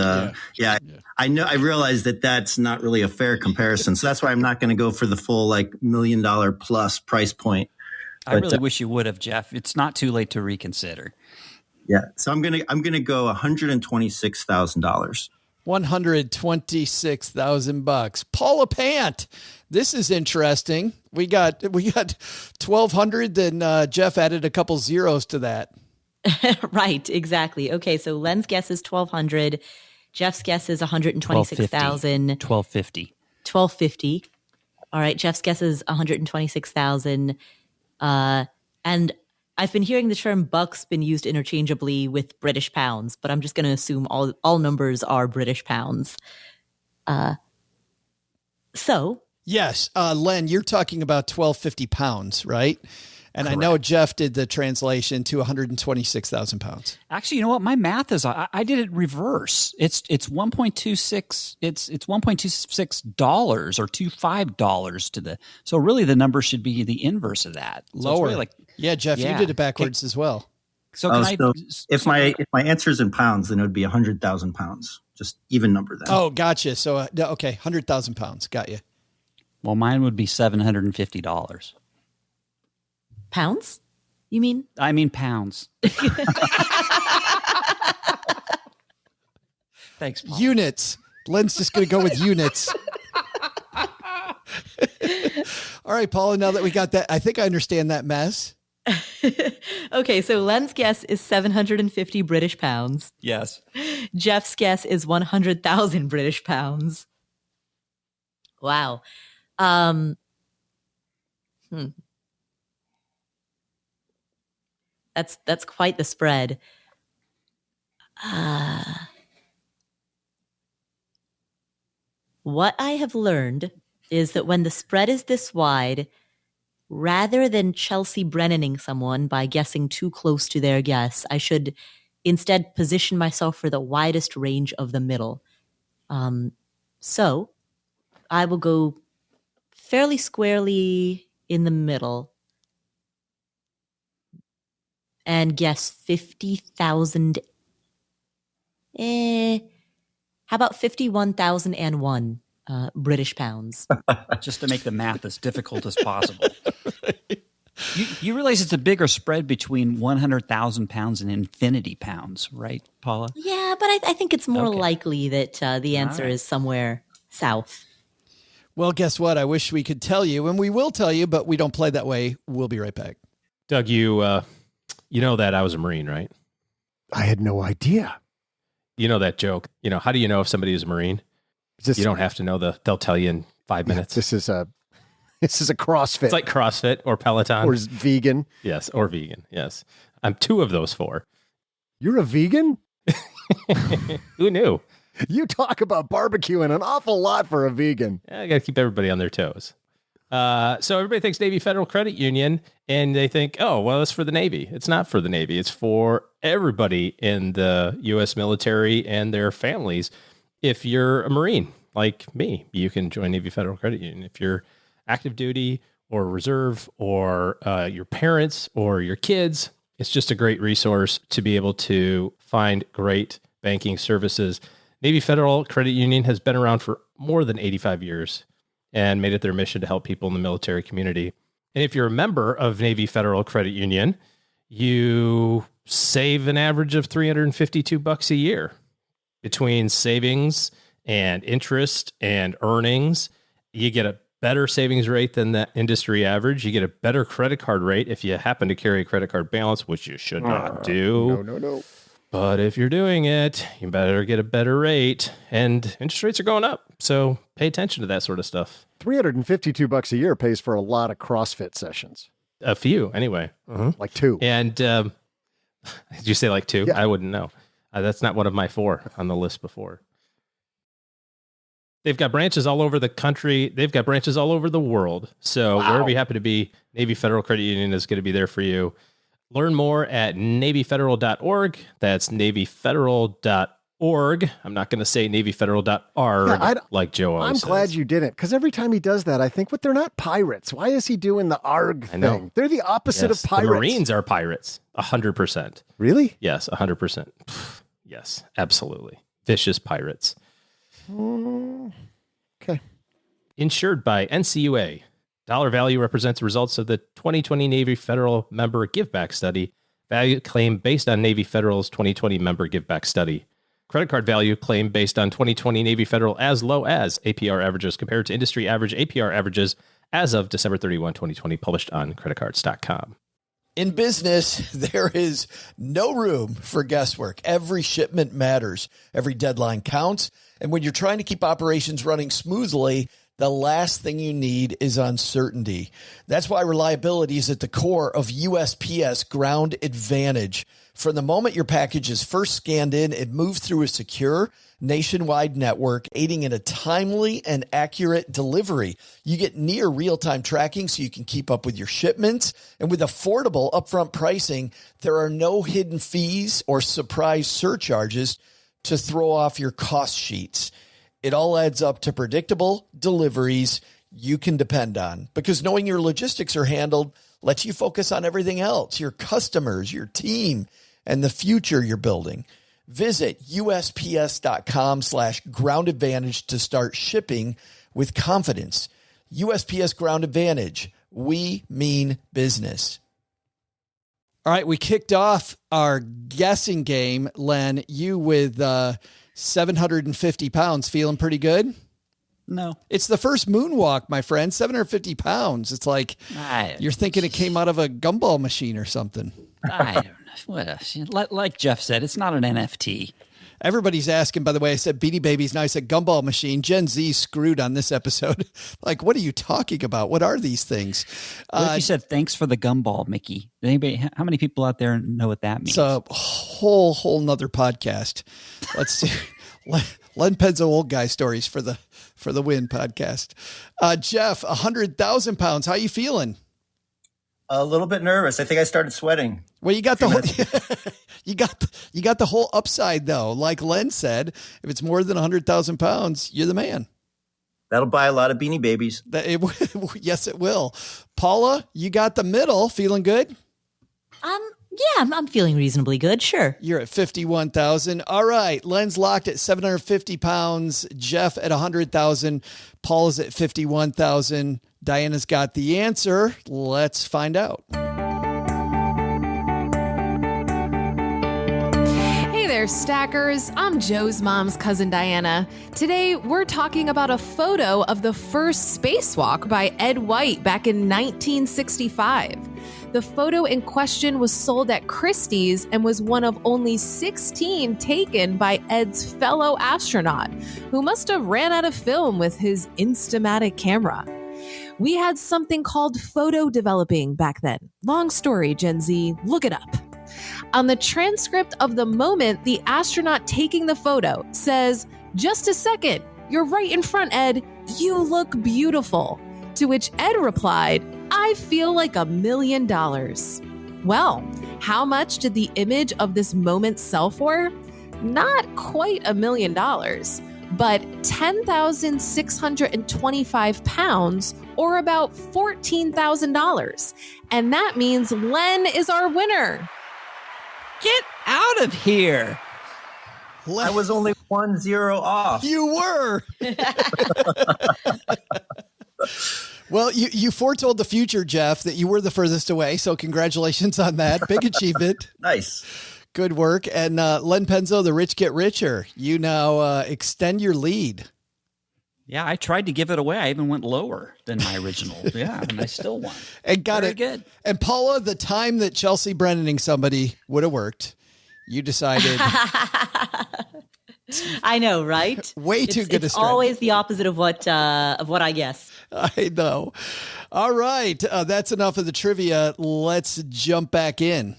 I know, I realize that that's not really a fair comparison. So that's why I'm not going to go for the full like $1 million plus price point. I really wish you would have, Jeff. It's not too late to reconsider. Yeah. So I'm going to go $126,000. $126,000. Paula Pant. This is interesting. We got 1,200. Then Jeff added a couple zeros to that. Right, exactly. Okay, so Len's guess is 1,200. Jeff's guess is 126,000. 1,250. 1,250. All right, Jeff's guess is 126,000. And I've been hearing the term bucks been used interchangeably with British pounds, but I'm just going to assume all numbers are British pounds. Yes, Len, you're talking about 1,250 pounds, right? And correct. I know Jeff did the translation to 126,000 pounds. Actually, you know what? My math is I did it reverse. It's 1.26. It's $1.26 or $25 to the. So really, the number should be the inverse of that. So lower. Really Jeff, you did it backwards as well. So if my answer is in pounds, then it would be 100,000 pounds. Just even number then. Oh, gotcha. So okay, 100,000 pounds. Got you. Well, mine would be $750. Pounds? You mean? I mean pounds. Thanks, Paul. Units. Len's just going to go with units. All right, Paula, now that we got that, I think I understand that mess. Okay, so Len's guess is 750 British pounds. Yes. Jeff's guess is 100,000 British pounds. Wow. That's quite the spread. What I have learned is that when the spread is this wide, rather than Chelsea Brennaning someone by guessing too close to their guess, I should instead position myself for the widest range of the middle. So I will go fairly squarely in the middle and guess 50,000. How about 51,001? British pounds. Just to make the math as difficult as possible. You realize it's a bigger spread between 100,000 pounds and infinity pounds, right, Paula? Yeah, but I think it's more likely that the answer is somewhere south. Well, guess what? I wish we could tell you, and we will tell you, but we don't play that way. We'll be right back. Doug, you know that I was a Marine, right? I had no idea. You know that joke. How do you know if somebody is a Marine? You don't have to know they'll tell you in 5 minutes. This is a CrossFit. It's like CrossFit or Peloton. Or vegan. Yes, or vegan. Yes. I'm 2 of those 4. You're a vegan? Who knew? You talk about barbecuing an awful lot for a vegan. Yeah, I got to keep everybody on their toes. So everybody thinks Navy Federal Credit Union, and they think, oh, well, it's for the Navy. It's not for the Navy. It's for everybody in the U.S. military and their families. If you're a Marine like me, you can join Navy Federal Credit Union. If you're active duty or reserve or your parents or your kids, it's just a great resource to be able to find great banking services. Navy Federal Credit Union has been around for more than 85 years and made it their mission to help people in the military community. And if you're a member of Navy Federal Credit Union, you save an average of $352 a year between savings and interest and earnings. You get a better savings rate than the industry average. You get a better credit card rate if you happen to carry a credit card balance, which you should not do. No. But if you're doing it, you better get a better rate. And interest rates are going up. So pay attention to that sort of stuff. $352 a year pays for a lot of CrossFit sessions. A few, anyway. Like 2. And did you say like 2? Yeah. I wouldn't know. That's not one of my 4 on the list before. They've got branches all over the country. They've got branches all over the world. So wherever you happen to be, Navy Federal Credit Union is going to be there for you. Learn more at NavyFederal.org. That's NavyFederal.org. I'm not going to say NavyFederal.arg like Joe always I'm glad says. you didn't, because every time he does that, I think, but they're not pirates. Why is he doing the ARG I know. thing? They're the opposite of pirates. The Marines are pirates. 100%. Really? Yes, 100%. Yes, absolutely. Vicious pirates. Okay. Insured by NCUA. Dollar value represents results of the 2020 Navy Federal Member Giveback Study. Value claim based on Navy Federal's 2020 Member Giveback Study. Credit card value claim based on 2020 Navy Federal as low as APR averages compared to industry average APR averages as of December 31, 2020, published on creditcards.com. In business, there is no room for guesswork. Every shipment matters. Every deadline counts. And when you're trying to keep operations running smoothly, the last thing you need is uncertainty. That's why reliability is at the core of USPS Ground Advantage. From the moment your package is first scanned in, it moves through a secure nationwide network, aiding in a timely and accurate delivery. You get near real-time tracking so you can keep up with your shipments. And with affordable upfront pricing, there are no hidden fees or surprise surcharges to throw off your cost sheets. It all adds up to predictable deliveries you can depend on, because knowing your logistics are handled lets you focus on everything else, your customers, your team, and the future you're building. Visit USPS.com/Ground Advantage to start shipping with confidence. USPS Ground Advantage. We mean business. All right, we kicked off our guessing game. Len, you with 750 pounds, feeling pretty good? No. It's the first moonwalk, my friend, 750 pounds. It's like you're thinking it came out of a gumball machine or something. I don't know. What else? Like Jeff said, it's not an NFT. Everybody's asking, by the way, I said Beanie Babies, now I said gumball machine. Gen Z screwed on this episode. Like, what are you talking about? What are these things? What if you said, thanks for the gumball, Mickey? How many people out there know what that means? It's a whole nother podcast. Let's see. Len Penzo old guy stories for the win podcast. Jeff, 100,000 pounds. How you feeling? A little bit nervous. I think I started sweating. Well, you got the whole, you got the whole upside though. Like Len said, if it's more than 100,000 pounds, you're the man. That'll buy a lot of Beanie Babies. Yes, it will. Paula, you got the middle. Feeling good? Yeah, I'm feeling reasonably good. Sure. You're at 51,000. All right. Len's locked at 750 pounds. Jeff at 100,000. Paul is at 51,000. Diana's got the answer. Let's find out. Hey there, stackers. I'm Joe's mom's cousin Diana. Today, we're talking about a photo of the first spacewalk by Ed White back in 1965. The photo in question was sold at Christie's and was one of only 16 taken by Ed's fellow astronaut, who must have ran out of film with his Instamatic camera. We had something called photo developing back then. Long story, Gen Z, look it up. On the transcript of the moment, the astronaut taking the photo says, "Just a second, you're right in front, Ed. You look beautiful." To which Ed replied, "I feel like $1 million." Well, how much did the image of this moment sell for? Not quite $1 million, but 10,625 pounds, or about $14,000. And that means Len is our winner. Get out of here. I was only 1-0 off. You were. Well, you foretold the future, Jeff, that you were the furthest away. So congratulations on that. Big achievement. Nice. Good work. And Len Penzo, the rich get richer. You now extend your lead. Yeah, I tried to give it away. I even went lower than my original. Yeah, and I still won. And got Very it. Good. And Paula, the time that Chelsea Brennaning somebody would have worked, you decided. I know, right? Way too good a It's strategy. always the opposite of what I guess. I know. All right. That's enough of the trivia. Let's jump back in.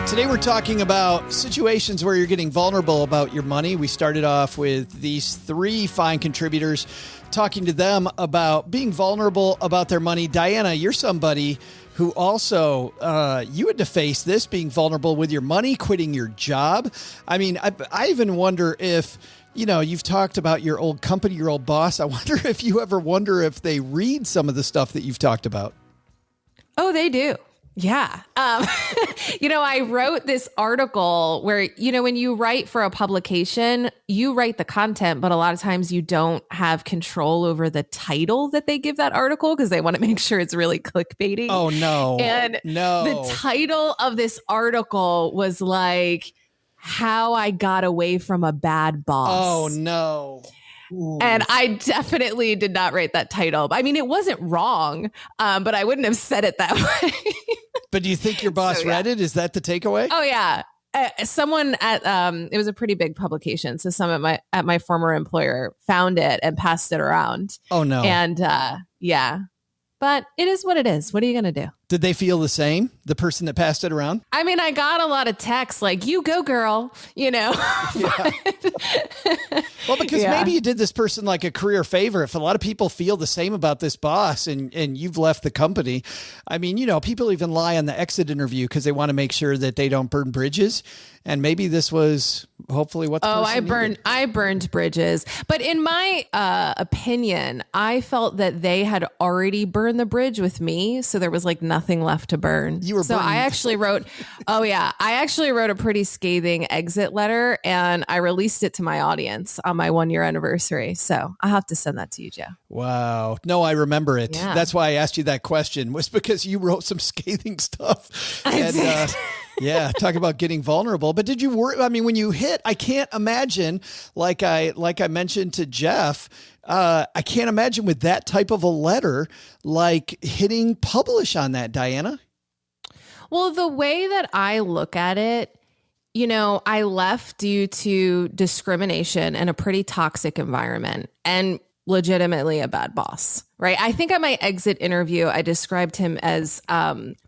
Today we're talking about situations where you're getting vulnerable about your money. We started off with these three fine contributors talking to them about being vulnerable about their money. Diana, you're somebody who also, you had to face this, being vulnerable with your money, quitting your job. I mean, I even wonder if, you've talked about your old company, your old boss. I wonder if you ever wonder if they read some of the stuff that you've talked about. Oh, they do. Yeah. I wrote this article where, when you write for a publication, you write the content, but a lot of times you don't have control over the title that they give that article because they want to make sure it's really clickbaity. Oh, no. And the title of this article was like, "How I Got Away from a Bad Boss." Oh, no. Ooh. And I definitely did not write that title. I mean, it wasn't wrong, but I wouldn't have said it that way. But do you think your boss read it? Is that the takeaway? Oh, yeah. Someone at it was a pretty big publication. So someone at my former employer found it and passed it around. Oh, no. And yeah. But it is what it is. What are you going to do? Did they feel the same? The person that passed it around? I mean, I got a lot of texts like, "You go, girl," Yeah. Well, because maybe you did this person like a career favor. If a lot of people feel the same about this boss and you've left the company, I mean, people even lie on the exit interview because they want to make sure that they don't burn bridges. And maybe this was hopefully what the person needed. I burned bridges. But in my opinion, I felt that they had already burned the bridge with me. So there was like nothing left to burn. You were so burned. I actually wrote, I actually wrote a pretty scathing exit letter and I released it to my audience on my 1-year anniversary. So I'll have to send that to you, Joe. Wow. No, I remember it. Yeah. That's why I asked you that question, was because you wrote some scathing stuff. I did. Yeah, talk about getting vulnerable. But did you worry? I mean, when you hit, I can't imagine, like I mentioned to Jeff, I can't imagine with that type of a letter, like hitting publish on that, Diana. Well, the way that I look at it, I left due to discrimination and a pretty toxic environment and legitimately a bad boss, right? I think at my exit interview, I described him as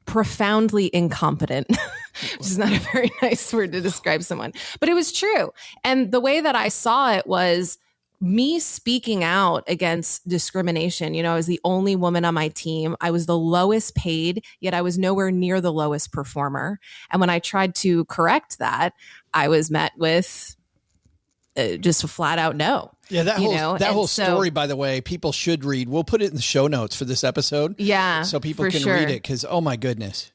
profoundly incompetent, which is not a very nice word to describe someone, but it was true. And the way that I saw it was me speaking out against discrimination, I was the only woman on my team. I was the lowest paid, yet I was nowhere near the lowest performer. And when I tried to correct that, I was met with just a flat out no. Yeah, that whole story, by the way, people should read. We'll put it in the show notes for this episode. Yeah, so people can read it because, oh my goodness.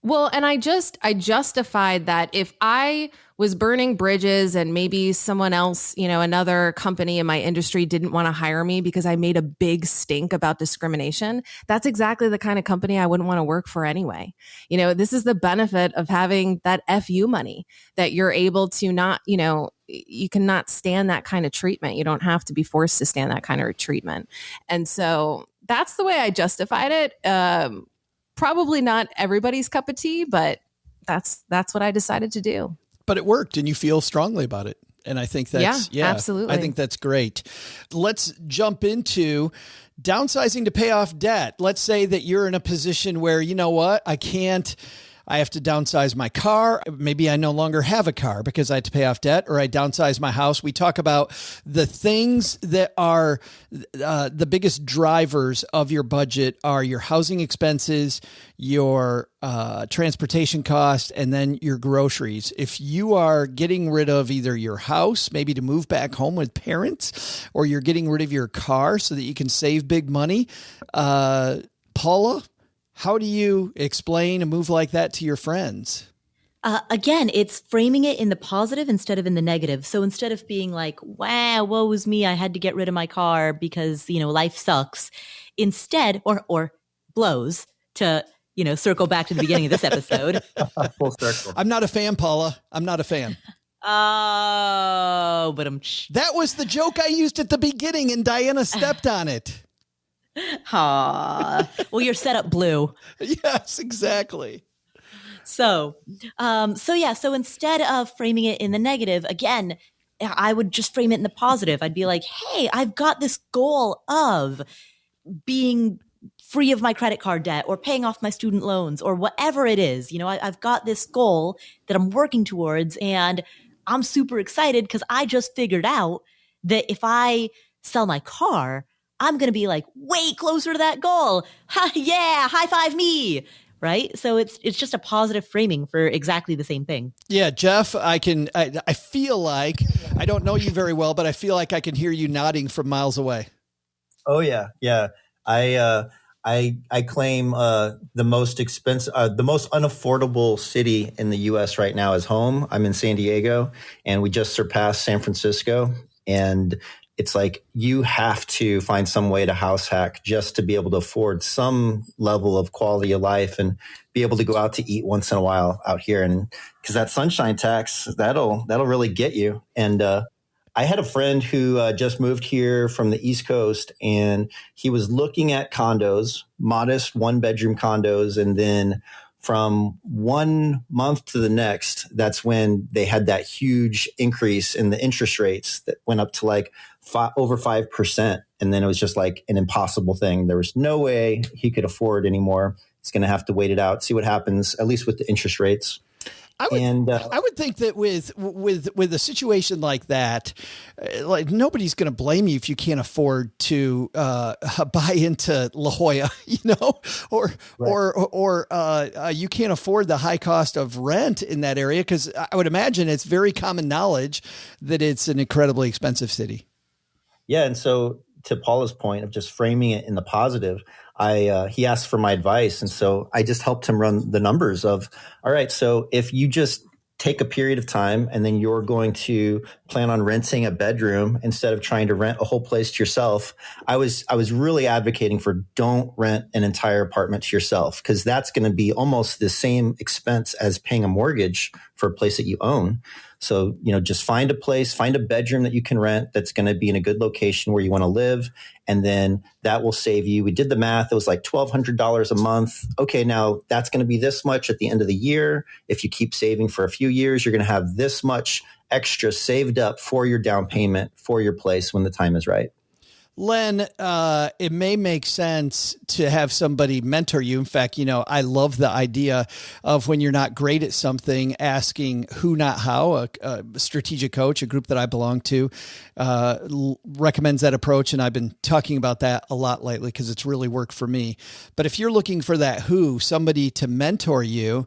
Well, and I justified that if I was burning bridges and maybe someone else, another company in my industry didn't want to hire me because I made a big stink about discrimination, that's exactly the kind of company I wouldn't want to work for anyway. This is the benefit of having that FU money, that you're able to not, you cannot stand that kind of treatment. You don't have to be forced to stand that kind of treatment. And so that's the way I justified it. Probably not everybody's cup of tea, but that's what I decided to do. But it worked and you feel strongly about it. And I think that's, absolutely. I think that's great. Let's jump into downsizing to pay off debt. Let's say that you're in a position where, you know what, I have to downsize my car. Maybe I no longer have a car because I had to pay off debt, or I downsize my house. We talk about the things that are the biggest drivers of your budget are your housing expenses, your transportation cost, and then your groceries. If you are getting rid of either your house, maybe to move back home with parents, or you're getting rid of your car so that you can save big money, Paula, how do you explain a move like that to your friends? Again, it's framing it in the positive instead of in the negative. So instead of being like, wow, woe is me, I had to get rid of my car because, life sucks. Instead, or blows, to, circle back to the beginning of this episode. Full circle. I'm not a fan, Paula. I'm not a fan. Oh, but that was the joke I used at the beginning and Diana stepped on it. Well, you're set up blue. Yes, exactly. So instead of framing it in the negative, again, I would just frame it in the positive. I'd be like, hey, I've got this goal of being free of my credit card debt or paying off my student loans or whatever it is. I've got this goal that I'm working towards, and I'm super excited because I just figured out that if I sell my car, I'm going to be like way closer to that goal. Yeah, high five me. Right. So it's just a positive framing for exactly the same thing. Yeah, Jeff, I feel like, I don't know you very well, but I feel like I can hear you nodding from miles away. Oh yeah. Yeah. I claim the most expensive, the most unaffordable city in the US right now is home. I'm in San Diego and we just surpassed San Francisco, and it's like you have to find some way to house hack just to be able to afford some level of quality of life and be able to go out to eat once in a while out here. And because that sunshine tax, that'll really get you. And I had a friend who just moved here from the East Coast, and he was looking at condos, modest 1-bedroom condos. And then from 1 month to the next, that's when they had that huge increase in the interest rates that went up to like over 5%. And then it was just like an impossible thing. There was no way he could afford anymore. He's going to have to wait it out, see what happens, at least with the interest rates. I would think that with a situation like that, like nobody's going to blame you if you can't afford to buy into La Jolla, or you can't afford the high cost of rent in that area, because I would imagine it's very common knowledge that it's an incredibly expensive city. Yeah, and so to Paula's point of just framing it in the positive, he asked for my advice. And so I just helped him run the numbers of, all right, so if you just take a period of time and then you're going to plan on renting a bedroom instead of trying to rent a whole place to yourself, I was really advocating for don't rent an entire apartment to yourself, because that's going to be almost the same expense as paying a mortgage for a place that you own. So, just find a place, find a bedroom that you can rent that's going to be in a good location where you want to live. And then that will save you. We did the math. It was like $1,200 a month. Okay, now that's going to be this much at the end of the year. If you keep saving for a few years, you're going to have this much extra saved up for your down payment for your place when the time is right. Len, it may make sense to have somebody mentor you. In fact, I love the idea of when you're not great at something, asking who, not how. A strategic coach, a group that I belong to, recommends that approach. And I've been talking about that a lot lately because it's really worked for me. But if you're looking for that who, somebody to mentor you,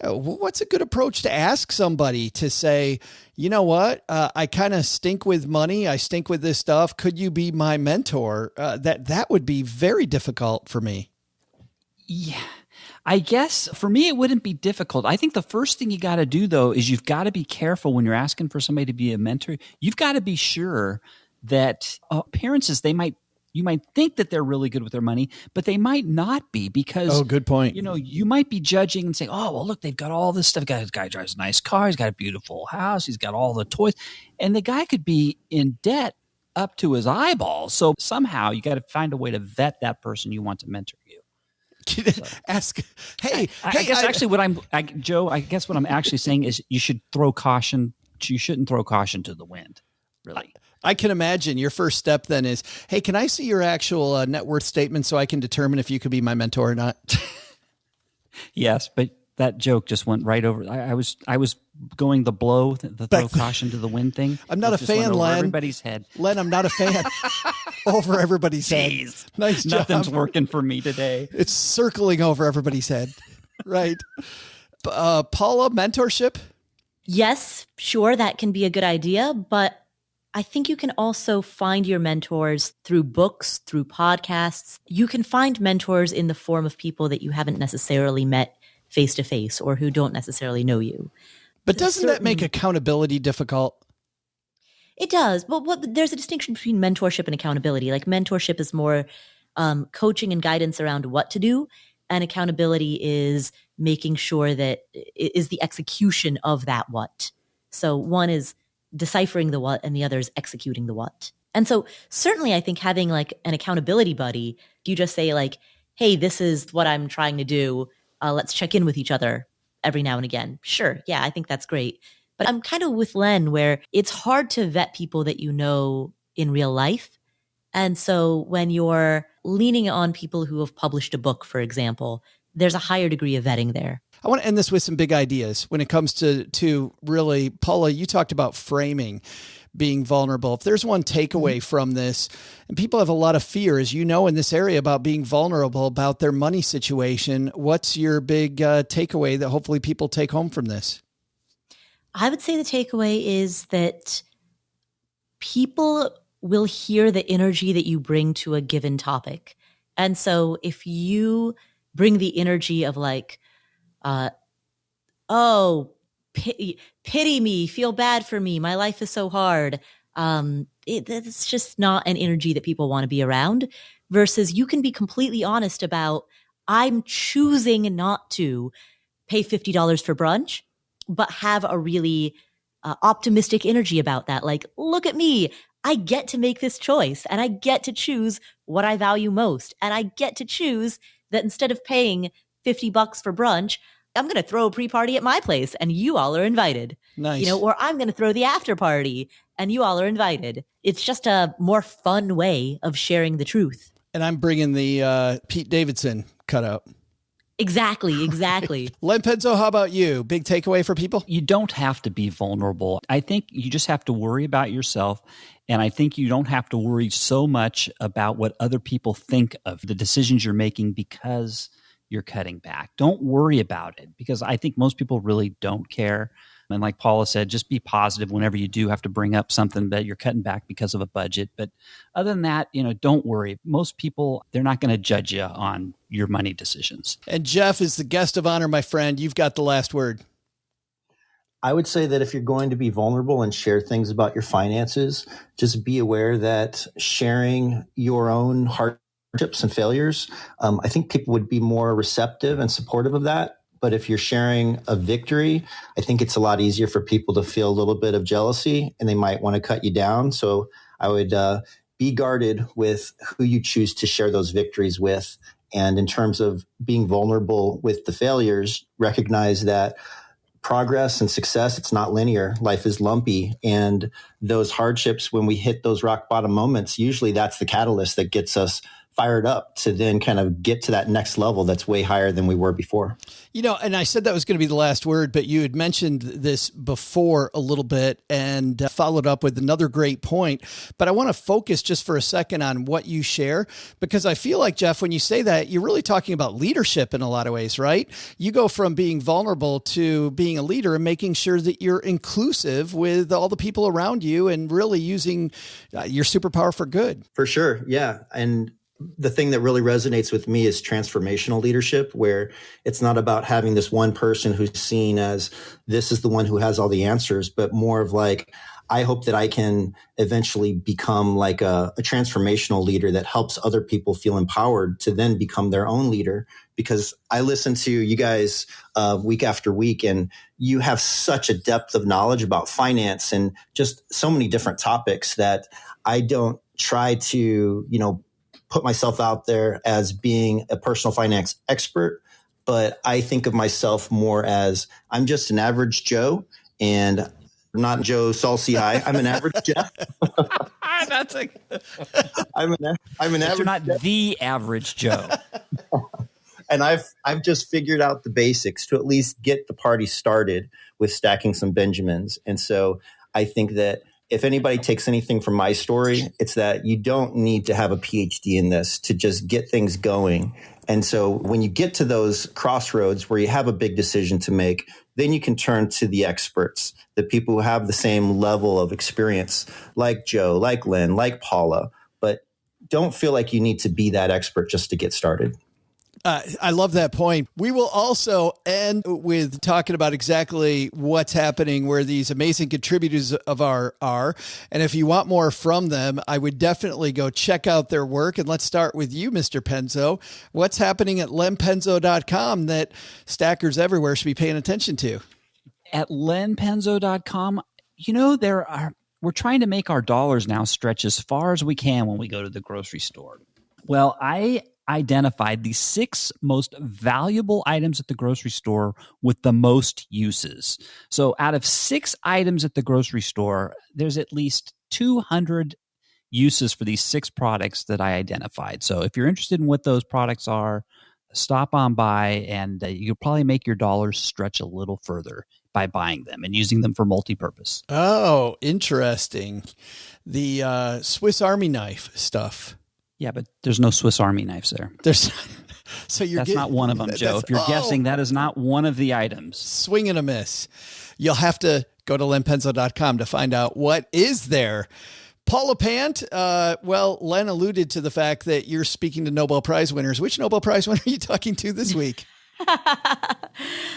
what's a good approach to ask somebody to say, you know what, I kind of stink with money. I stink with this stuff. Could you be my mentor? That would be very difficult for me. Yeah, I guess for me, it wouldn't be difficult. I think the first thing you got to do, though, is you've got to be careful when you're asking for somebody to be a mentor. You've got to be sure that appearances, you might think that they're really good with their money, but they might not be because, good point. You might be judging and saying, oh, well, look, they've got all this stuff. This guy drives a nice car. He's got a beautiful house. He's got all the toys. And the guy could be in debt up to his eyeballs. So somehow you got to find a way to vet that person you want to mentor you. Ask, I guess Joe, I guess what I'm actually saying is you shouldn't throw caution to the wind, really. I can imagine your first step then is, hey, can I see your actual net worth statement so I can determine if you could be my mentor or not? Yes, but that joke just went right over. I was going the blow, the throw caution to the wind thing. I'm not a fan, Len. Everybody's head. Len, I'm not a fan. Over everybody's head. Nice job. Nothing's working for me today. It's circling over everybody's head. Right. Paula, mentorship? Yes, sure, that can be a good idea, but I think you can also find your mentors through books, through podcasts. You can find mentors in the form of people that you haven't necessarily met face to face or who don't necessarily know you. But doesn't that make accountability difficult? It does. But there's a distinction between mentorship and accountability. Like mentorship is more coaching and guidance around what to do. And accountability is making sure that it is the execution of that what. So one is deciphering the what and the other is executing the what. And so certainly I think having like an accountability buddy, you just say like, hey, this is what I'm trying to do. Let's check in with each other every now and again. Sure. Yeah, I think that's great. But I'm kind of with Len where it's hard to vet people that you know in real life. And so when you're leaning on people who have published a book, for example, there's a higher degree of vetting there. I want to end this with some big ideas when it comes to really, Paula, you talked about framing, being vulnerable. If there's one takeaway from this, and people have a lot of fear, as you know, in this area about being vulnerable about their money situation, what's your big takeaway that hopefully people take home from this? I would say the takeaway is that people will hear the energy that you bring to a given topic. And so if you bring the energy of like, pity me, feel bad for me, my life is so hard. It's just not an energy that people want to be around, versus you can be completely honest about, I'm choosing not to pay $50 for brunch, but have a really optimistic energy about that. Like, look at me. I get to make this choice and I get to choose what I value most. And I get to choose that instead of paying $50 for brunch, I'm going to throw a pre-party at my place and you all are invited. Nice. Or I'm going to throw the after party and you all are invited. It's just a more fun way of sharing the truth. And I'm bringing the Pete Davidson cutout. Exactly. Right. Len Penzo, how about you? Big takeaway for people? You don't have to be vulnerable. I think you just have to worry about yourself. And I think you don't have to worry so much about what other people think of the decisions you're making because you're cutting back. Don't worry about it, because I think most people really don't care. And like Paula said, just be positive whenever you do have to bring up something that you're cutting back because of a budget. But other than that, don't worry. Most people, they're not going to judge you on your money decisions. And Jeff is the guest of honor, my friend. You've got the last word. I would say that if you're going to be vulnerable and share things about your finances, just be aware that sharing your own hardships and failures, I think people would be more receptive and supportive of that. But if you're sharing a victory, I think it's a lot easier for people to feel a little bit of jealousy and they might want to cut you down. So I would be guarded with who you choose to share those victories with. And in terms of being vulnerable with the failures, recognize that progress and success, it's not linear. Life is lumpy. And those hardships, when we hit those rock bottom moments, usually that's the catalyst that gets us fired up to then kind of get to that next level that's way higher than we were before. And I said that was going to be the last word, but you had mentioned this before a little bit and followed up with another great point. But I want to focus just for a second on what you share, because I feel like, Jeff, when you say that, you're really talking about leadership in a lot of ways, right? You go from being vulnerable to being a leader and making sure that you're inclusive with all the people around you and really using your superpower for good. For sure. Yeah. And the thing that really resonates with me is transformational leadership, where it's not about having this one person who's seen as this is the one who has all the answers, but more of like, I hope that I can eventually become like a transformational leader that helps other people feel empowered to then become their own leader. Because I listen to you guys week after week, and you have such a depth of knowledge about finance and just so many different topics that I don't try to, put myself out there as being a personal finance expert, but I think of myself more as I'm just an average Joe, and not Joe Salsi High. I'm an average Jeff. That's a... I'm an average. You're not Jeff. the average Joe. And I've just figured out the basics to at least get the party started with stacking some Benjamins. And so I think that if anybody takes anything from my story, it's that you don't need to have a PhD in this to just get things going. And so when you get to those crossroads where you have a big decision to make, then you can turn to the experts, the people who have the same level of experience, like Joe, like Len, like Paula. But don't feel like you need to be that expert just to get started. I love that point. We will also end with talking about exactly what's happening where these amazing contributors of our are. And if you want more from them, I would definitely go check out their work. And let's start with you, Mr. Penzo. What's happening at lenpenzo.com that stackers everywhere should be paying attention to? At lenpenzo.com, we're trying to make our dollars now stretch as far as we can when we go to the grocery store. Well, I identified the 6 most valuable items at the grocery store with the most uses. So out of 6 items at the grocery store, there's at least 200 uses for these 6 products that I identified. So if you're interested in what those products are, stop on by, and you'll probably make your dollars stretch a little further by buying them and using them for multi-purpose. Oh, interesting. The Swiss Army knife stuff. Yeah, but there's no Swiss Army knives there. That's not one of them, Joe. If you're guessing, that is not one of the items. Swing and a miss. You'll have to go to lenpenzo.com to find out what is there. Paula Pant, Len alluded to the fact that you're speaking to Nobel Prize winners. Which Nobel Prize winner are you talking to this week?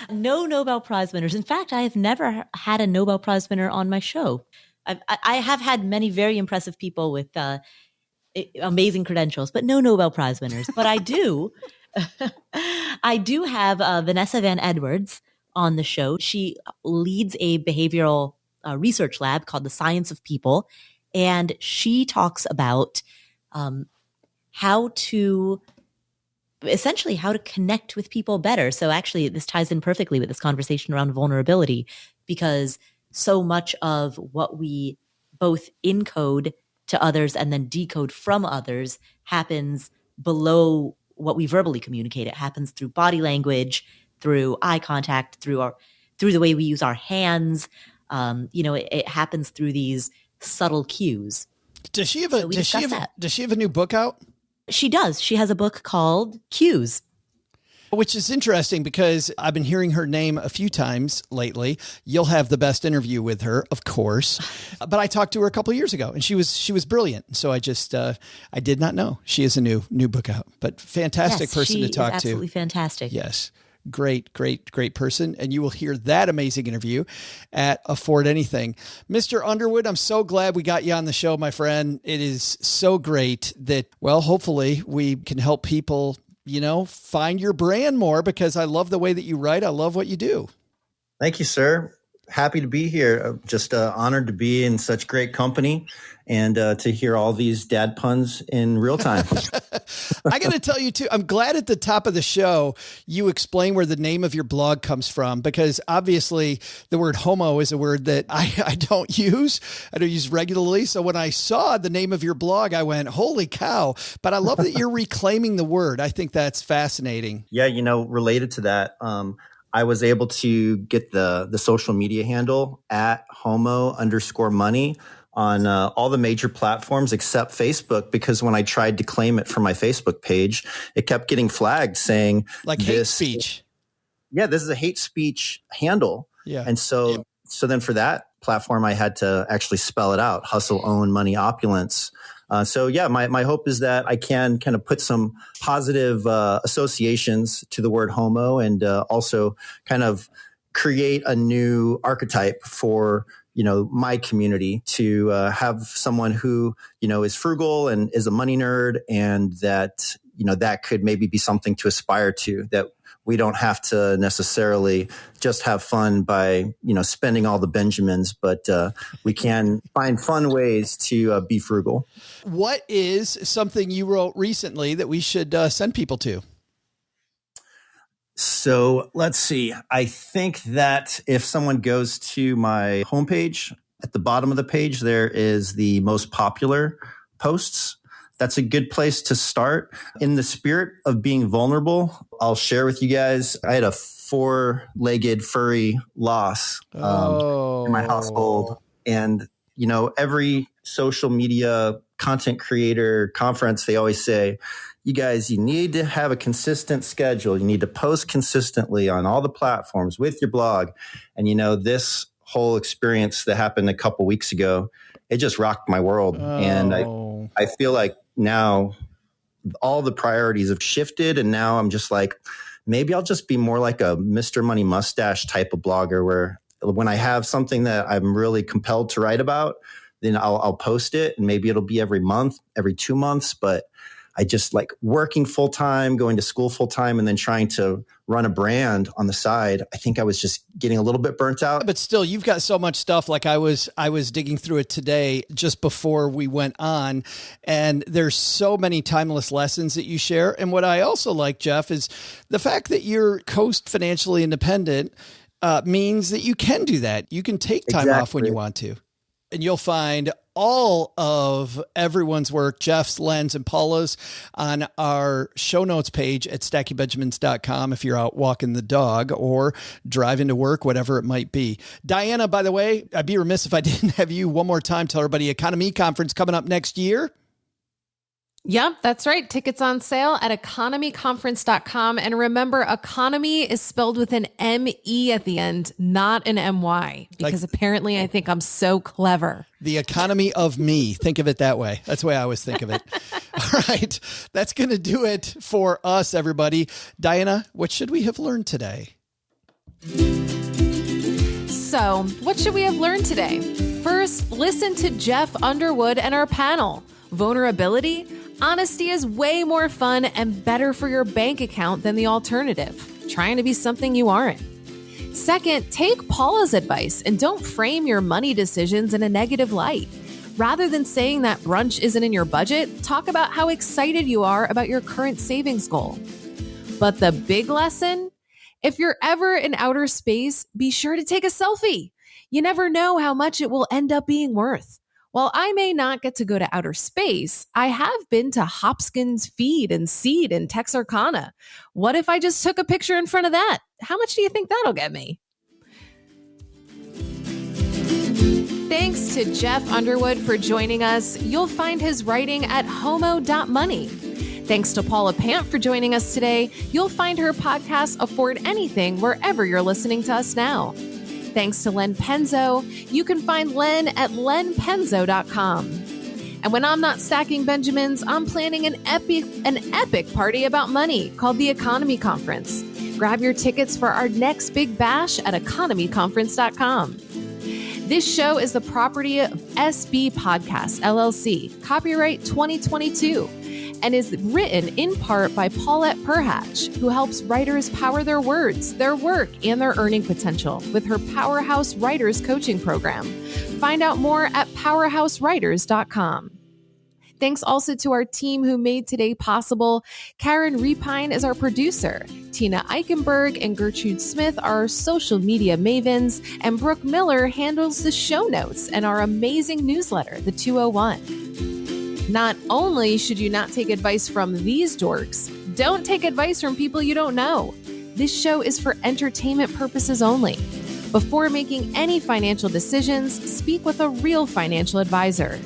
No Nobel Prize winners. In fact, I have never had a Nobel Prize winner on my show. I have had many very impressive people with amazing credentials, but no Nobel Prize winners. But I do have Vanessa Van Edwards on the show. She leads a behavioral research lab called the Science of People. And she talks about how to connect with people better. So actually, this ties in perfectly with this conversation around vulnerability, because so much of what we both encode to others and then decode from others happens below what we verbally communicate. It happens through body language, through eye contact, through the way we use our hands. It happens through these subtle cues. Does she have a new book out? She does. She has a book called Cues. Which is interesting because I've been hearing her name a few times lately. You'll have the best interview with her, of course. But I talked to her a couple of years ago, and she was brilliant. So I just I did not know she has a new book out. But fantastic person to talk to. Absolutely fantastic. Yes. Great person. And you will hear that amazing interview at Afford Anything. Mr. Underwood, I'm so glad we got you on the show, my friend. It is so great that, hopefully we can help people find your brand more, because I love the way that you write. I love what you do. Thank you, sir. happy to be here. Just honored to be in such great company and to hear all these dad puns in real time. I got to tell you too, I'm glad at the top of the show you explain where the name of your blog comes from, because obviously the word homo is a word that I don't use. I don't use regularly. So when I saw the name of your blog, I went, holy cow. But I love that you're reclaiming the word. I think that's fascinating. Yeah, related to that, I was able to get the social media handle at homo_money on all the major platforms except Facebook, because when I tried to claim it for my Facebook page, it kept getting flagged saying like hate speech. Yeah, this is a hate speech handle. Yeah. And so then for that platform, I had to actually spell it out: hustle, own, money, opulence. My hope is that I can kind of put some positive associations to the word homo, and also kind of create a new archetype for my community, to have someone who, is frugal and is a money nerd, and that, that could maybe be something to aspire to, that we don't have to necessarily just have fun by, spending all the Benjamins, but we can find fun ways to be frugal. What is something you wrote recently that we should send people to? So let's see. I think that if someone goes to my homepage, at the bottom of the page, there is the most popular posts. That's a good place to start. In the spirit of being vulnerable, I'll share with you guys, I had a 4-legged furry loss in my household. And, every social media content creator conference, they always say, you guys, you need to have a consistent schedule. You need to post consistently on all the platforms with your blog. And, this whole experience that happened a couple weeks ago, it just rocked my world. And I feel like now all the priorities have shifted. And now I'm just like, maybe I'll just be more like a Mr. Money Mustache type of blogger, where when I have something that I'm really compelled to write about, then I'll post it, and maybe it'll be every month, every 2 months. But I just like working full time, going to school full time, and then trying to run a brand on the side. I think I was just getting a little bit burnt out. But still, you've got so much stuff. Like I was digging through it today just before we went on, and there's so many timeless lessons that you share. And what I also like, Jeff, is the fact that you're coast financially independent means that you can do that. You can take time off when you want to. And you'll find all of everyone's work, Jeff's, Len's, and Paula's, on our show notes page at stackybenjamins.com if you're out walking the dog or driving to work, whatever it might be. Diana, by the way, I'd be remiss if I didn't have you one more time tell everybody Economy Conference coming up next year. Yep, that's right. Tickets on sale at economyconference.com. And remember, economy is spelled with an M-E at the end, not an M-Y, because apparently I think I'm so clever. The economy of me. Think of it that way. That's the way I always think of it. All right. That's going to do it for us, everybody. Diana, what should we have learned today? So, what should we have learned today? First, listen to Jeff Underwood and our panel. Vulnerability? Honesty is way more fun and better for your bank account than the alternative, trying to be something you aren't. Second, take Paula's advice and don't frame your money decisions in a negative light. Rather than saying that brunch isn't in your budget, talk about how excited you are about your current savings goal. But the big lesson? If you're ever in outer space, be sure to take a selfie. You never know how much it will end up being worth. While I may not get to go to outer space, I have been to Hopkins Feed and Seed in Texarkana. What if I just took a picture in front of that? How much do you think that'll get me? Thanks to Jeff Underwood for joining us. You'll find his writing at homo.money. Thanks to Paula Pant for joining us today. You'll find her podcast Afford Anything wherever you're listening to us now. Thanks to Len Penzo. You can find Len at lenpenzo.com. And when I'm not stacking Benjamins, I'm planning an epic party about money called the Economy Conference. Grab your tickets for our next big bash at economyconference.com. This show is the property of SB Podcasts, LLC, copyright 2022. and is written in part by Paula Pant, who helps writers power their words, their work, and their earning potential with her Powerhouse Writers coaching program. Find out more at powerhousewriters.com. Thanks also to our team who made today possible. Karen Repine is our producer. Tina Eichenberg and Gertrude Smith are our social media mavens. And Brooke Miller handles the show notes and our amazing newsletter, The 201. Not only should you not take advice from these dorks, don't take advice from people you don't know. This show is for entertainment purposes only. Before making any financial decisions, speak with a real financial advisor.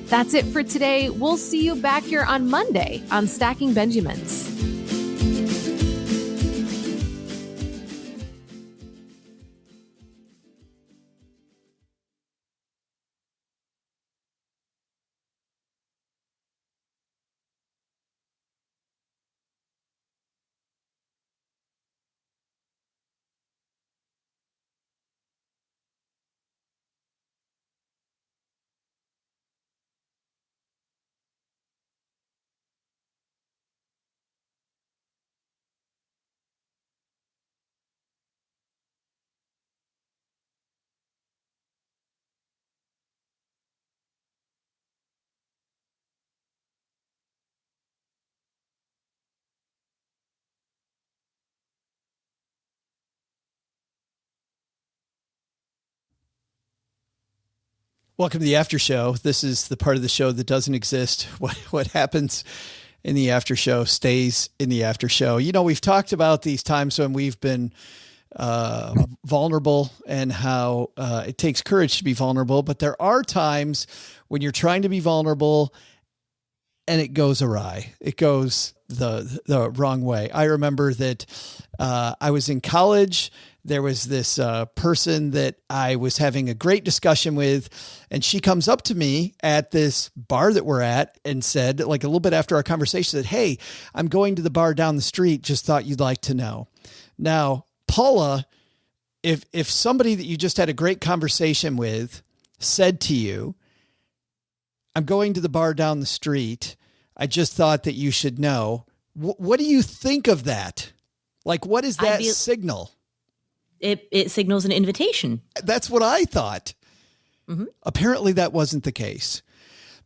That's it for today. We'll see you back here on Monday on Stacking Benjamins. Welcome to the after show. This is the part of the show that doesn't exist. What happens in the after show stays in the after show. You know, we've talked about these times when we've been vulnerable and how it takes courage to be vulnerable. But there are times when you're trying to be vulnerable and it goes awry. It goes the wrong way. I remember that I was in college. There was this person that I was having a great discussion with, and she comes up to me at this bar that we're at and said, like a little bit after our conversation, said, "Hey, I'm going to the bar down the street. Just thought you'd like to know." Now, Paula, if somebody that you just had a great conversation with said to you, "I'm going to the bar down the street. I just thought that you should know." What do you think of that? Like, what is that signal? It signals an invitation. That's what I thought. Mm-hmm. Apparently that wasn't the case,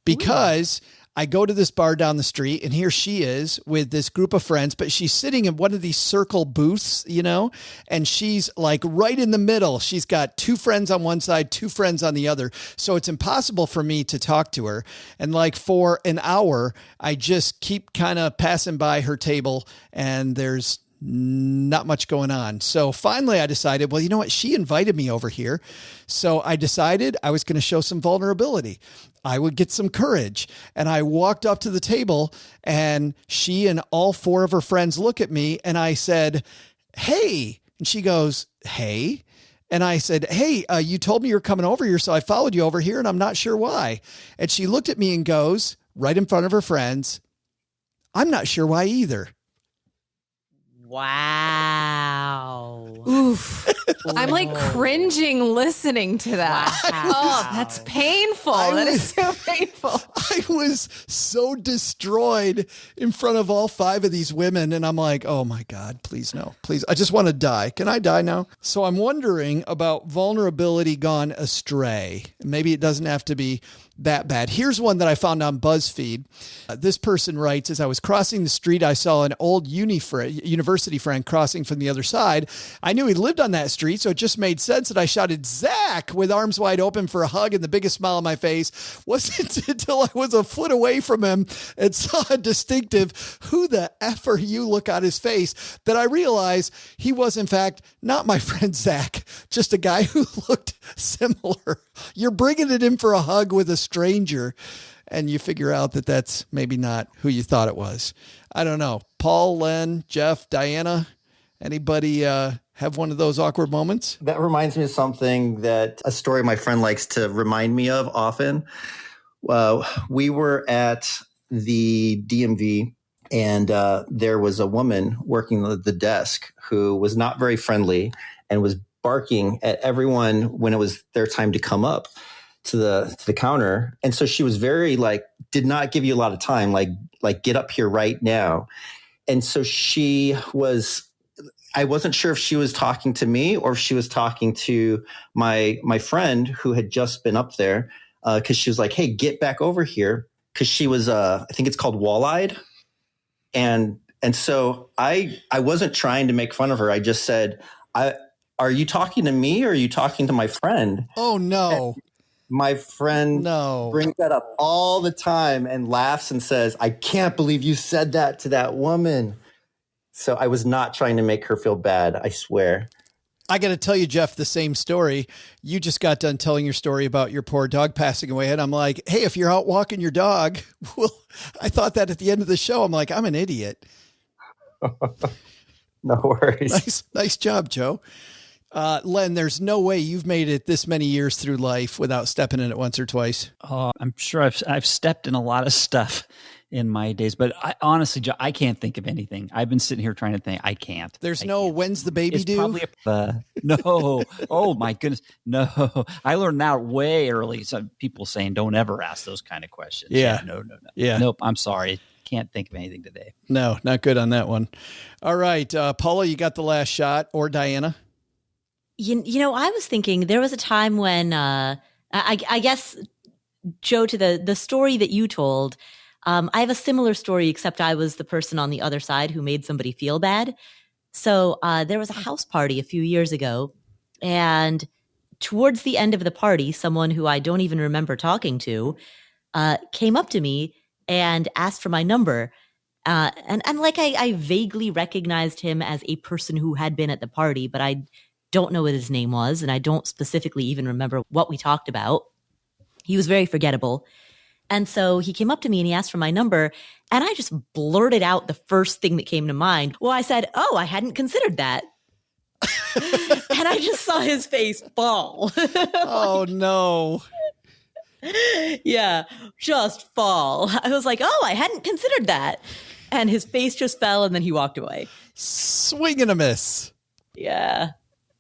because I go to this bar down the street and here she is with this group of friends, but she's sitting in one of these circle booths, you know, and she's like right in the middle. She's got two friends on one side, two friends on the other. So it's impossible for me to talk to her. And like for an hour, I just keep kind of passing by her table and there's not much going on. So finally I decided, well, you know what? She invited me over here. So I decided I was going to show some vulnerability. I would get some courage. And I walked up to the table and she and all four of her friends look at me and I said, "Hey." And she goes, "Hey." And I said, "Hey, you told me you were coming over here. So I followed you over here and I'm not sure why." And she looked at me and goes right in front of her friends, "I'm not sure why either." Wow. Oof. I'm like cringing listening to that. Wow. Oh, that's painful. That is so painful. I was so destroyed in front of all five of these women. And I'm like, oh my God, please no, please. I just want to die. Can I die now? So I'm wondering about vulnerability gone astray. Maybe it doesn't have to be that bad. Here's one that I found on BuzzFeed. This person writes, "As I was crossing the street, I saw an old university friend crossing from the other side. I knew he lived on that street, so it just made sense that I shouted 'Zach' with arms wide open for a hug and the biggest smile on my face. Wasn't until I was a foot away from him and saw a distinctive 'Who the F are you?' look on his face that I realized he was, in fact, not my friend Zach, just a guy who looked similar." You're bringing it in for a hug with a stranger and you figure out that that's maybe not who you thought it was. I don't know. Paul, Len, Jeff, Diana, anybody have one of those awkward moments? That reminds me of something that a story my friend likes to remind me of often. We were at the DMV and there was a woman working the desk who was not very friendly and was barking at everyone when it was their time to come up to the counter. And so she was very like, did not give you a lot of time, like get up here right now. And so I wasn't sure if she was talking to me or if she was talking to my friend who had just been up there. Cause she was like, hey, get back over here. Cause she was, I think it's called wall-eyed. And so I wasn't trying to make fun of her. I just said, are you talking to me or are you talking to my friend? Oh no. And my friend brings that up all the time and laughs and says, I can't believe you said that to that woman. So I was not trying to make her feel bad, I swear. I got to tell you, Jeff, the same story. You just got done telling your story about your poor dog passing away. And I'm like, hey, if you're out walking your dog, well, I thought that at the end of the show. I'm like, I'm an idiot. No worries. Nice job, Joe. Len, there's no way you've made it this many years through life without stepping in it once or twice. Oh, I'm sure I've stepped in a lot of stuff in my days, but honestly, Joe, I can't think of anything. I've been sitting here trying to think. I can't. There's when's the baby due? Probably no. Oh my goodness. No, I learned that way early. So people saying don't ever ask those kind of questions. Yeah. No. Yeah. Nope. I'm sorry. Can't think of anything today. No, not good on that one. All right. Paula, you got the last shot, or Diana? You know, I was thinking there was a time when I guess, Joe, to the story that you told, I have a similar story, except I was the person on the other side who made somebody feel bad. So there was a house party a few years ago, and towards the end of the party, someone who I don't even remember talking to came up to me and asked for my number. And like I vaguely recognized him as a person who had been at the party, but I don't know what his name was, and I don't specifically even remember what we talked about. He was very forgettable. And so he came up to me and he asked for my number, and I just blurted out the first thing that came to mind. Well, I said, oh, I hadn't considered that. And I just saw his face fall. Oh, no. Yeah, just fall. I was like, oh, I hadn't considered that. And his face just fell, and then he walked away. Swing and a miss. Yeah.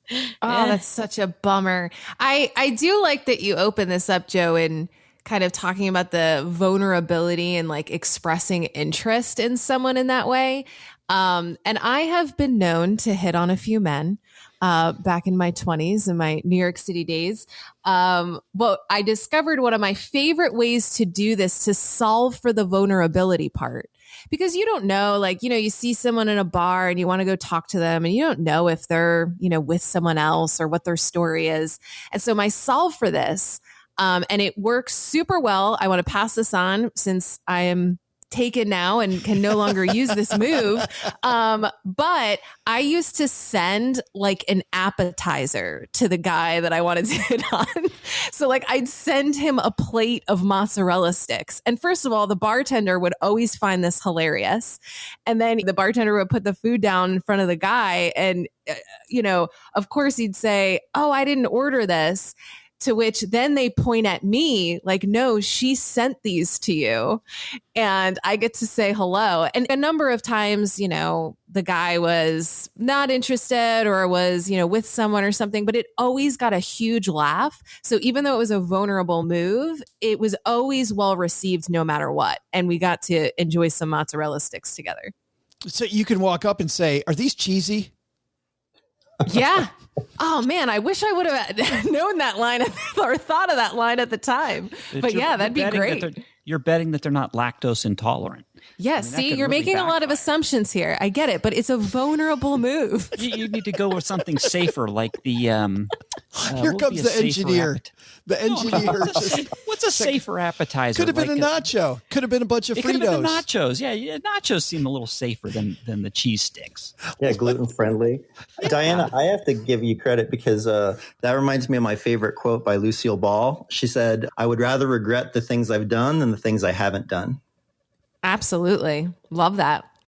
Oh, that's such a bummer. I do like that you open this up, Joe, in kind of talking about the vulnerability and like expressing interest in someone in that way. And I have been known to hit on a few men back in my 20s, in my New York City days. But I discovered one of my favorite ways to do this to solve for the vulnerability part. Because you don't know, like, you know, you see someone in a bar and you want to go talk to them and you don't know if they're, you know, with someone else or what their story is. And so my solve for this, and it works super well. I want to pass this on since I am taken now and can no longer use this move. But I used to send like an appetizer to the guy that I wanted to hit on. So like I'd send him a plate of mozzarella sticks. And first of all, the bartender would always find this hilarious. And then the bartender would put the food down in front of the guy. And, you know, of course he'd say, oh, I didn't order this. To which then they point at me like, no, she sent these to you. And I get to say hello. And a number of times, you know, the guy was not interested or was, you know, with someone or something, but it always got a huge laugh. So even though it was a vulnerable move, it was always well received no matter what. And we got to enjoy some mozzarella sticks together. So you can walk up and say, are these cheesy? Yeah. Oh man, I wish I would have known that line or thought of that line at the time. But yeah, that'd be great. You're betting that they're not lactose intolerant. Yeah, see, you're really making a lot of assumptions here. I get it, but it's a vulnerable move. You need to go with something safer, like the. Here comes the engineer. The engineer. What's a safer appetizer? Could have been a nacho. Could have been a bunch of Fritos. Could have been nachos. Yeah, nachos seem a little safer than the cheese sticks. Yeah, gluten friendly. Diana, I have to give you credit because that reminds me of my favorite quote by Lucille Ball. She said, "I would rather regret the things I've done than the things I haven't done." Absolutely. Love that.